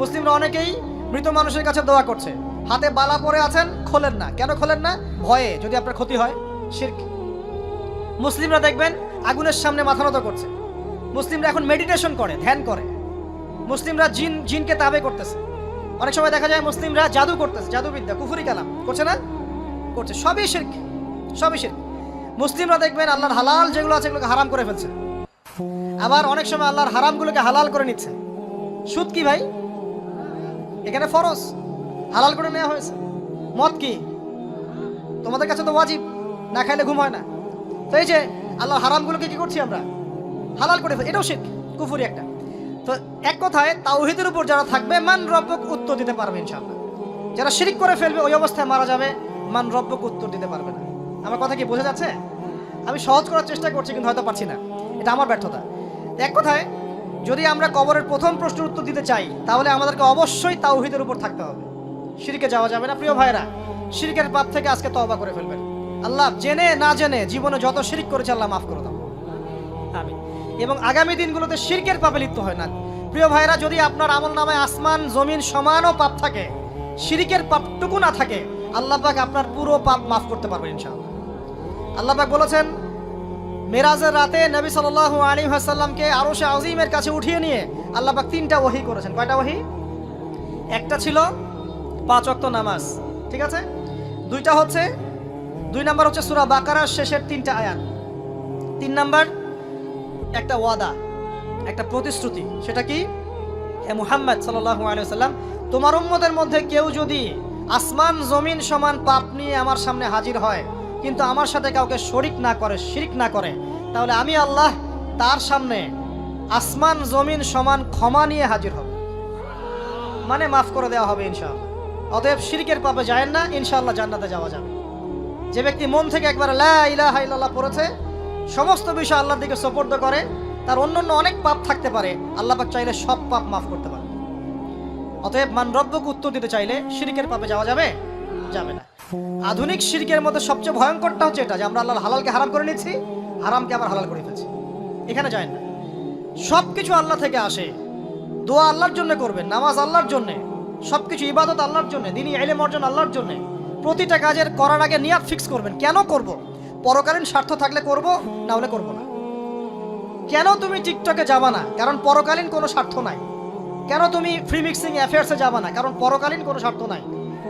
মুসলিমরা অনেকেই মৃত মানুষের কাছে দোয়া করছে, হাতে বালা পরে আছেন, খোলেন না। কেন খোলেন না? ভয়ে যদি আপনার ক্ষতি হয়, শিরক। মুসলিমরা দেখবেন আগুনের সামনে মাথা নত করছে, মুসলিমরা এখন মেডিটেশন করে, ধ্যান করে, মুসলিমরা জিনকে তাবে করতেছে, অনেক সময় দেখা যায় মুসলিমরা জাদু করতেছে, জাদুবিদ্যা, কুফরি কালাম করছে না, করছে, সবই শিরক, সবই শিরক। মুসলিমরা দেখবেন আল্লাহর হালাল যেগুলো আছে এগুলোকে হারাম করে ফেলছে, আবার অনেক সময় আল্লাহর হারামগুলোকে হালাল করে নিচ্ছে। সুদ কি ভাই? এখানে ফরজ, হালাল করে নেওয়া হয়েছে। মদ কি? তোমাদের কাছে তো ওয়াজিব, না খাইলে ঘুম হয় না। তো এই যে আল্লাহর হারামগুলোকে কি করছি আমরা? হালাল করে ফেলি, এটাও শিরক, কুফরি একটা। তো এক কথায় তাওহীদের উপর যারা থাকবে মান রব্বক উত্তর দিতে পারবে ইনশাআল্লাহ। যারা শিরক করে ফেলবে ওই অবস্থায় মারা যাবে, মান রব্বক উত্তর দিতে পারবে না। আমার কথা কি বোঝা যাচ্ছে? আমি সহজ করার চেষ্টা করছি কিন্তু হয়তো পারছি না, এটা আমার ব্যর্থতা। এক কথায় যদি আমরা কবরের প্রথম প্রশ্নের উত্তর দিতে চাই তাহলে আমাদেরকে অবশ্যই তাওহীদের উপর থাকতে হবে, শিরকে যাওয়া যাবে না। প্রিয় ভাইরা, শিরকের পাপ থেকে আজকে তওবা করে ফেলবেন। আল্লাহ জেনে না জেনে জীবনে যত শিরক করেছে আল্লাহ মাফ করে দাও, আমিন। এবং আগামী দিনগুলোতে শিরকের পাপে লিপ্ত হয় না। প্রিয় ভাইরা, যদি আপনার আমল নামায় আসমান জমিন সমানও পাপ থাকে, শিরকের পাপটুকু না থাকে, আল্লাহ পাক আপনার পুরো পাপ মাফ করতে পারবেন ইনশাআল্লাহ। আল্লাহ পাক বলেছেন মেরাজের রাতে নবী সাল্লাল্লাহু আলাইহি ওয়াসাল্লামকে আরশে আজিমের কাছে উঠিয়ে নিয়ে আল্লাহ পাক 3টা ওহী করেছেন। কয়টা ওহী? একটা ছিল 5 ওয়াক্ত নামাজ, ঠিক আছে। 2টা হচ্ছে 2 নাম্বার হচ্ছে সূরা বাকারার শেষের 3টা আয়াত। 3 নাম্বার একটা ওয়াদা, একটা প্রতিশ্রুতি। সেটা কি? হে মুহাম্মদ সাল্লাল্লাহু আলাইহি ওয়াসাল্লাম, তোমার উম্মতের মধ্যে কেউ যদি আসমান জমিন সমান পাপ নিয়ে আমার সামনে হাজির হয় কিন্তু আমার সাথে কাউকে শরিক না করে, শিরক না করে, তাহলে আমি আল্লাহ তার সামনে আসমান জমিন সমান ক্ষমা নিয়ে হাজির হব, মানে মাফ করে দেওয়া হবে ইনশাআল্লাহ। অতএব শিরকের পাপে যায় না, ইনশাআল্লাহ জান্নাতে যাওয়া যাবে। যে ব্যক্তি মন থেকে একবার লা ইলাহা ইল্লাল্লাহ পড়েছে, সমস্ত বিষয় আল্লাহর দিকে সুপর্দ করে, তার অন্যান্য অনেক পাপ থাকতে পারে, আল্লাহ পাক চাইলে সব পাপ মাফ করতে পারে। অতএব মান রব্বকে উত্তর দিতে চাইলে শিরকের পাপে যাওয়া যাবে? যাবে না। আধুনিক শিরকের মধ্যে সবচেয়ে ভয়ঙ্করটা হচ্ছে এটা যে আমরা আল্লাহর হালালকে হারাম করে নিচ্ছি, হারামকে আবার হালাল করে ফেলছি। এখানে যায় না, সবকিছু আল্লাহ থেকে আসে, দোয়া আল্লাহর জন্য করবেন, নামাজ আল্লাহর জন্য, সবকিছু ইবাদত আল্লাহর জন্য, দ্বীনি ইলম অর্জন আল্লাহর জন্য। প্রতিটা কাজের করার আগে নিয়াত ফিক্স করবেন, কেন করব? পরকালীন স্বার্থ থাকলে করব, না হলে করব না। কেন তুমি টিকটকে যাবা না? কারণ পরকালীন কোনো স্বার্থ নাই। কেন তুমি ফ্রি মিক্সিং অ্যাফেয়ার্সে যাবা না? কারণ পরকালীন কোনো স্বার্থ নাই।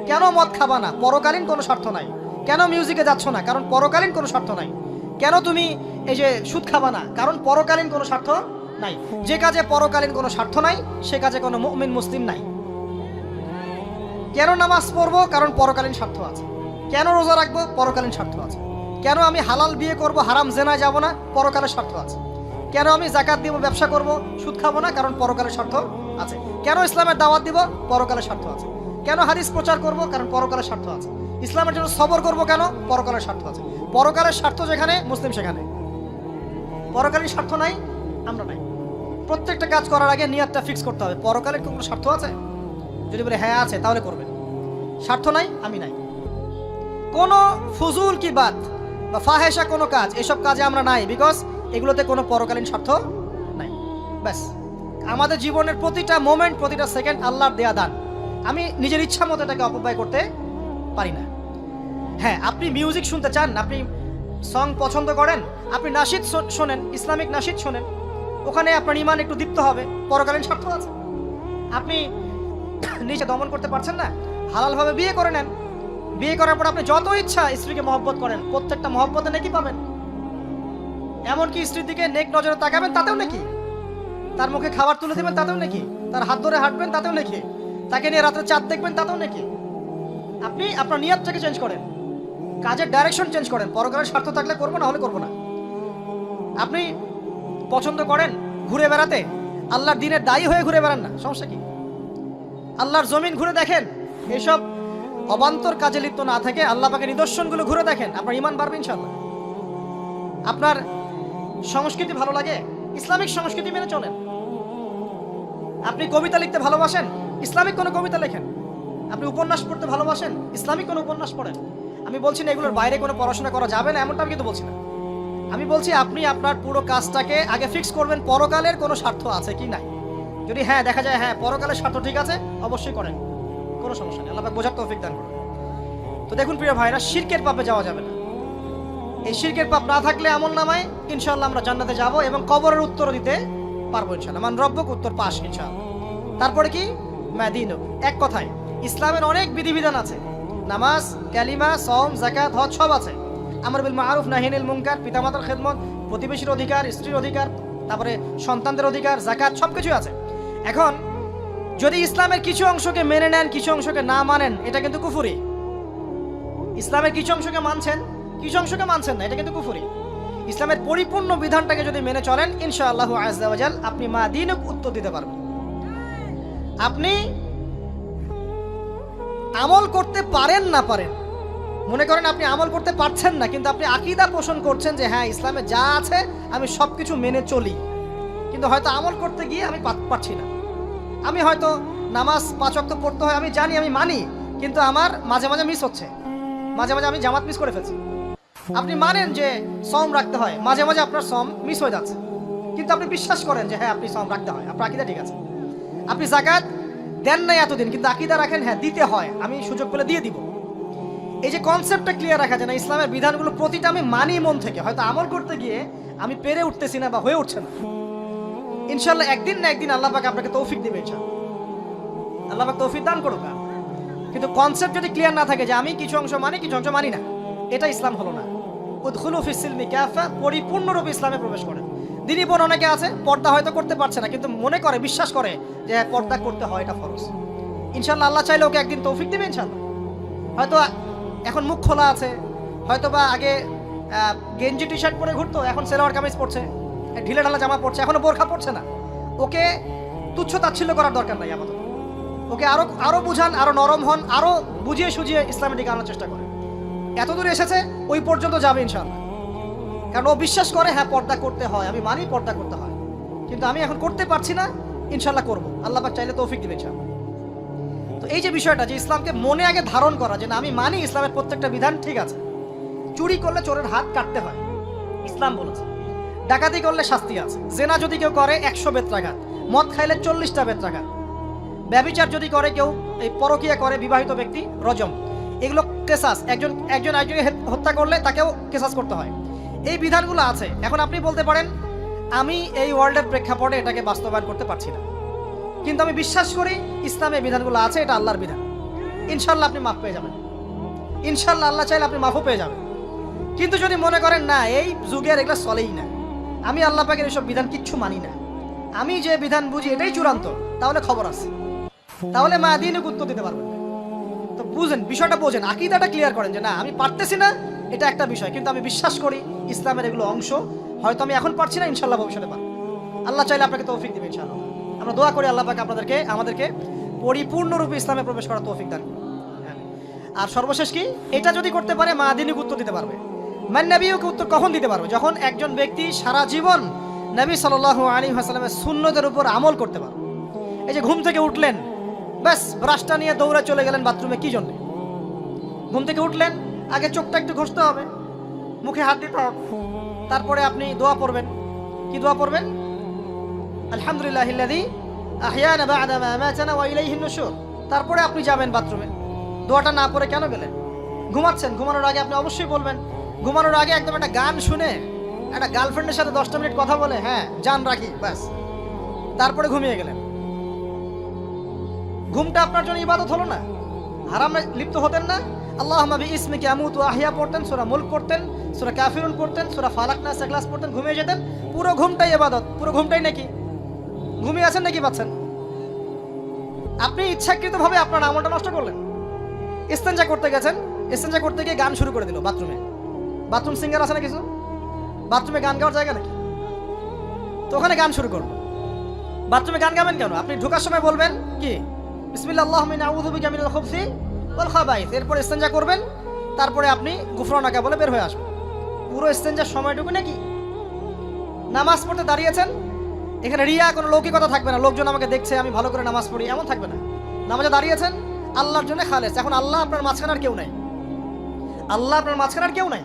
কেন মদ খাবা না? পরকালীন কোনো স্বার্থ নাই। কেন মিউজিকে যাচ্ছ না? কারণ পরকালীন কোনো স্বার্থ নাই। কেন তুমি এই যে সুদ খাবা না? কারণ পরকালীন কোনো স্বার্থ নাই। যে কাজে পরকালীন কোনো স্বার্থ নাই সে কাজে কোনো মুমিন মুসলিম নাই। কেন নামাজ পড়বো? কারণ পরকালীন স্বার্থ আছে। কেন রোজা রাখবো? পরকালীন স্বার্থ আছে। কেন আমি হালাল বিয়ে করব, হারাম জেনায় যাব না? পরকালের স্বার্থ আছে। কেন আমি যাকাত দিব, ব্যবসা করব, সুদ খাবো না? কারণ পরকালের স্বার্থ আছে। কেন ইসলামের দাওয়াত দিব? পরকালের স্বার্থ আছে। কেন হাদিস প্রচার করব? কারণ পরকালের স্বার্থ আছে। ইসলামের জন্য সবর করব কেন? পরকালের স্বার্থ আছে। পরকালের স্বার্থ যেখানে, মুসলিম সেখানে। পরকালীন স্বার্থ নাই, আমরা নাই। প্রত্যেকটা কাজ করার আগে নিয়তটা ফিক্স করতে হবে, পরকালের কোনো স্বার্থ আছে? যদি বলে হ্যাঁ আছে, তাহলে করবেন। স্বার্থ নাই, আমি নাই। কোনো ফুজুল কি বাত বা ফাহেসা কোনো কাজ, এসব কাজে আমরা নাই, বিকজ এগুলোতে কোনো পরকালীন স্বার্থ নাই। ব্যাস, আমাদের জীবনের প্রতিটা মোমেন্ট, প্রতিটা সেকেন্ড আল্লাহর দেয়া দান। আমি নিজের ইচ্ছা মতো এটাকে অপব্যয় করতে পারি না। হ্যাঁ, আপনি মিউজিক শুনতে চান, আপনি সং পছন্দ করেন, আপনি নাশিদ শোনেন, ইসলামিক নাশিদ শোনেন, ওখানে আপনার ইমান একটু দীপ্ত হবে, পরকালীন স্বার্থ আছে। আপনি নিজে দমন করতে পারছেন না, হালালভাবে বিয়ে করে নেন। বিয়ে করার পর আপনি যত ইচ্ছা স্ত্রীকে মহব্বত করেন, প্রত্যেকটা মহব্বতে নাকি পাবেন। এমনকি স্ত্রীর দিকে নেক নজরে তাকাবেন, তাতেও নাকি। তার মুখে খাবার তুলে দেবেন, তাতেও নাকি। তার হাত ধরে হাঁটবেন, তাতেও নাকি। তাকে নিয়ে রাত্রে চাঁদ দেখবেন, তাতেও নাকি। আপনি আপনার নিয়তটাকে চেঞ্জ করেন, কাজের ডাইরেকশন চেঞ্জ করেন। পরকালের স্বার্থ থাকলে করবো, না হলে করবো না। আপনি পছন্দ করেন ঘুরে বেড়াতে, আল্লাহর দিনের দায়ী হয়ে ঘুরে বেড়ান না, সমস্যা কি? আল্লাহর জমিন ঘুরে দেখেন, এসব অবান্তর কাজে লিপ্ত না থাকে আল্লাহ পাকের নিদর্শনগুলো ঘুরে দেখেন, আপনার ঈমান বাড়বে ইনশাআল্লাহ। আপনার সংস্কৃতি ভালো লাগে, ইসলামিক সংস্কৃতি মেনে চলেন। আপনি কবিতা লিখতে ভালোবাসেন, ইসলামিক কোনো কবিতা লেখেন। আপনি উপন্যাস পড়তে ভালোবাসেন, ইসলামিক কোনো উপন্যাস পড়েন। আমি বলছি না এগুলোর বাইরে কোনো পড়াশোনা করা যাবে না, এমনটা আমি কিন্তু বলছি না। আমি বলছি আপনি আপনার পুরো কাজটাকে আগে ফিক্স করবেন পরকালের কোনো স্বার্থ আছে কি নাই। যদি হ্যাঁ দেখা যায় হ্যাঁ পরকালের স্বার্থ ঠিক আছে, অবশ্যই করেন, কোনো সমস্যা নেই, আল্লাহ পাক বোঝার তৌফিক দান করুন। তো দেখুন প্রিয় ভাইরা, শিরকের পাপে যাওয়া যাবে না। এই শিরকের পাপ না থাকলে আমল নামায় ইনশাআল্লাহ আমরা জান্নাতে যাব এবং কবরের উত্তর দিতে পারবো ইনশাআল্লাহ। মান রব্বুক, উত্তর পাশ ইনশাআল্লাহ। তারপরে কি মাদিনু, এক কথায় ইসলামের অনেক বিধিবিধান আছে, নামাজ, কালিমা, সওম, যাকাত, হজ সব আছে। আমর বিল মারুফ, নাহি আনিল মুনকার, পিতামাতার খেদমত, প্রতিবেশীর অধিকার, স্ত্রীর অধিকার, তারপরে সন্তানদের অধিকার, যাকাত সবকিছু আছে। এখন যদি ইসলামের কিছু অংশকে মেনে নেন, কিছু অংশকে না মানেন, এটা কিন্তু কুফরি। ইসলামের কিছু অংশকে মানছেন, কিছু অংশকে মানছেন না, এটা কিন্তু কুফরি। ইসলামের পরিপূর্ণ বিধানটাকে যদি মেনে চলেন ইনশাআল্লাহু আযজা ওয়া জাল আপনি মা দিনক উত্তর দিতে পারবেন। আপনি আমল করতে পারেন না পারেন, মনে করেন আপনি আমল করতে পারছেন না, কিন্তু আপনি আকীদা পোষণ করছেন যে হ্যাঁ ইসলামে যা আছে আমি সবকিছু মেনে চলি, কিন্তু হয়তো আমল করতে গিয়ে আমি পারছি না। আমি হয়তো নামাজ 5 ওয়াক্ত পড়তে হয়, আমি জানি, আমি মানি, কিন্তু আমার মাঝে মাঝে মিস হচ্ছে, মাঝে মাঝে আমি জামাত মিস করে ফেলছি। আপনি মানেন যে সওম রাখতে হয়, মাঝে মাঝে আপনার সওম মিস হয়ে যাচ্ছে, কিন্তু আপনি বিশ্বাস করেন যে হ্যাঁ আপনি সওম রাখতে হয়, আপনার আকীদা ঠিক আছে। আপনি যাকাত দেন নাই এতদিন, কিন্তু আকীদা রাখেন হ্যাঁ দিতে হয়, আমি সুযোগ পেলে দিয়ে দিব। এই যে কনসেপ্টটা ক্লিয়ার রাখা যায় না, ইসলামের বিধানগুলো প্রতিটা আমি মানি মন থেকে, হয়তো আমল করতে গিয়ে আমি পেরে উঠতেছি না বা হয়ে উঠছে না। ইনশাআল্লাহ একদিন না একদিন আল্লাহ পাক আপনাকে তৌফিক দিবে ইনশাআল্লাহ, আল্লাহ পাক তৌফিক দান করুক। কিন্তু কনসেপ্ট যদি ক্লিয়ার না থাকে যে আমি কিছু অংশ মানি কিছু অংশ মানি না, এটা ইসলাম হলো না। উদখুলু ফিস সিলমি কাফা, পরিপূর্ণরূপে ইসলামে প্রবেশ করেন। দিনী বোন অনেকে আছে পর্দা হয়তো করতে পারছে না, কিন্তু মনে করে, বিশ্বাস করে যে পর্দা করতে হয়, এটা ফরজ। ইনশাআল্লাহ আল্লাহ চাইলে ওকে একদিন তৌফিক দিবে ইনশাআল্লাহ। হয়তো এখন মুখ খোলা আছে, হয়তো বা আগে গেঞ্জি টি শার্ট পরে ঘুরতো, এখন সেলোয়ার কামিজ পরছে, ঢিলে ঢালা জামা পরছে, এখনো বোরখা পরছে না। ওকে তুচ্ছ তাচ্ছিল্য করার দরকার নাই আমাদের, ওকে আরো বুঝান, আরো নরম হন, আরো বুঝিয়ে সুঝিয়ে ইসলামের দিকে আনার চেষ্টা করেন। এত দূর এসেছে, ওই পর্যন্ত যাবে ইনশাআল্লাহ, কারণ ও বিশ্বাস করে হ্যাঁ পর্দা করতে হয়, আমি মানি পর্দা করতে হয়, কিন্তু আমি এখন করতে পারছি না, ইনশাআল্লাহ করবো, আল্লাহ পাক চাইলে তৌফিক দিবে ইনশাআল্লাহ। তো এই যে বিষয়টা, যে ইসলামকে মনে আগে ধারণ করা, যে না আমি মানি ইসলামের প্রত্যেকটা বিধান ঠিক আছে। চুরি করলে চোরের হাত কাটতে হয়, ইসলাম বলেছে। ডাকাতি করলে শাস্তি আছে। জেনা যদি কেউ করে 100 বেত্রাঘাত, মদ খাইলে 40টা বেত্রাঘাত, ব্যভিচার যদি করে কেউ, এই পরকীয়া করে বিবাহিত ব্যক্তি, রজম, এগুলো কেসাস। একজন একজনকে হত্যা করলে তাকেও কেসাস করতে হয়। এই বিধানগুলো আছে। এখন আপনি বলতে পারেন আমি এই ওয়ার্ল্ডের প্রেক্ষাপটে এটাকে বাস্তবায়ন করতে পারছি না, কিন্তু আমি বিশ্বাস করি ইসলামে বিধানগুলো আছে, এটা আল্লাহর বিধান। ইনশাআল্লাহ আপনি মাফ পেয়ে যাবেন, ইনশাআল্লাহ আল্লাহ চাইলে আপনি মাফও পেয়ে যাবেন। কিন্তু যদি মনে করেন না এই যুগের এগুলো চলেই না, আমি আল্লাহ পাকের এসব বিধান কিচ্ছু মানি না, আমি যে বিধান বুঝি এটাই চূড়ান্ত, তাহলে খবর আছে, তাহলে মা দিনে উত্তর দিতে পারবেন। তো বুঝেন, বিষয়টা বোঝেন, আকীদাটা ক্লিয়ার করেন যে না আমি পারতেছি না, এটা একটা বিষয়, কিন্তু আমি বিশ্বাস করি ইসলামের এগুলো অংশ, হয়তো আমি এখন পারছি না, ইনশাআল্লাহ ভবিষ্যতে পারবো। আল্লাহ চাইলে আপনাকে তৌফিক দিবে ইনশাআল্লাহ। আমরা দোয়া করি আল্লাহ পাক আমাদেরকে পরিপূর্ণরূপে ইসলামে প্রবেশ করার তৌফিক দান করুন। আর সর্বশেষ কি, এটা যদি করতে পারে মা দিনিক উত্তর দিতে পারবে। মান নবীকে উত্তর কখন দিতে পারবে? যখন একজন ব্যক্তি সারা জীবন নবী সাল্লাল্লাহু আলাইহি ওয়াসাল্লামের সুন্নতের উপর আমল করতে পারে। এই যে ঘুম থেকে উঠলেন, ব্যাস ব্রাশটা নিয়ে দৌড়ে চলে গেলেন বাথরুমে, কি জন্য? ঘুম থেকে উঠলেন, আগে চোখটা একটু ঘষতে হবে, মুখে হাত দিতে হবে, তারপরে আপনি দোয়া পড়বেন। কি দোয়া পড়বেন? আলহামদুলিল্লাহিল্লাযী আহইয়ানা বা'দা মা আমাতানা ওয়া ইলাইহিন নুশুর। তারপরে আপনি যাবেন বাথরুমে। দোয়াটা না পড়ে কেন গেলেন? ঘুমাচ্ছেন, ঘুমানোর আগে আপনি অবশ্যই বলবেন। ঘুমানোর আগে একদম একটা গান শুনে, একটা গার্লফ্রেন্ডের সাথে 10টা মিনিট কথা বলে হ্যাঁ জান রাখি, ব্যাস, তারপরে ঘুমিয়ে গেলেন। ঘুমটা আপনার জন্য ইবাদত হলো না? হারামে লিপ্ত হতেন না? আল্লাহুম্মা বিইসমিকা আমুতু ওয়া আহইয়া পড়তেন, সূরা মুলক পড়তেন, সূরা কাফিরুন পড়তেন, সূরা ফালাক নাস ইখলাস পড়তেন, ঘুমিয়ে যেতেন। পুরো ঘুমটাই ইবাদত, পুরো ঘুমটাই নাকি ঘুমিয়ে আছেন নাকি পাচ্ছেন? আপনি ইচ্ছাকৃতভাবে আপনার আমলটা নষ্ট করলেন। ইস্তেঞ্জা করতে গেছেন, ইস্তেঞ্জা করতে গিয়ে গান শুরু করে দিল বাথরুমে। বাথরুম সিঙ্গার আছে না কিছু? বাথরুমে গান গাওয়ার জায়গা নাকি? তো ওখানে গান শুরু করবো। বাথরুমে গান গাবেন কেন? আপনি ঢোকার সময় বলবেন কি বিসমিল্লাহ আল্লাহুম্মা ইন্নী আউযু বিকা মিনাল খুবসি ওয়াল খাবাইস, এরপর ইস্তেঞ্জা করবেন, তারপরে আপনি গুফরানাকা বলে বের হয়ে আসবেন। পুরো ইস্তেঞ্জার সময়টুকু নাকি? নামাজ পড়তে দাঁড়িয়েছেন, এখানে রিয়া কোনো লৌকিকতা থাকবে না, লোকজন আমাকে দেখছে আমি ভালো করে নামাজ পড়ি, এমন থাকবে না। নামাজে দাঁড়িয়েছেন আল্লাহর জন্য খালেস। এখন আল্লাহ আপনার মাঝখানে আর কেউ নাই, আল্লাহ আপনার মাঝখানে আর কেউ নাই।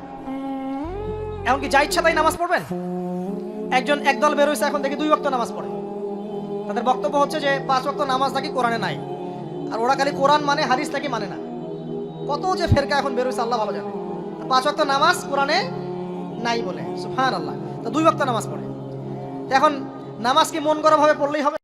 এখন কি যা ইচ্ছা তাই নামাজ পড়বেন? একদল বেরোইছে এখন দেখি 2 ওয়াক্ত নামাজ পড়ে। তাদের বক্তব্য হচ্ছে যে 5 ওয়াক্ত নামাজ নাকি কোরআনে নাই, আর ওরা খালি কোরআন মানে হাদিস নাকি মানে না। কত যে ফেরকা এখন বেরোইছে আল্লাহ ভালো জানে। 5 ওয়াক্ত নামাজ কোরআনে নাই বলে, সুবহানাল্লাহ। তো 2 ওয়াক্ত নামাজ পড়ে। এখন নামাজ কি মন গড়া ভাবে পড়লেই হবে?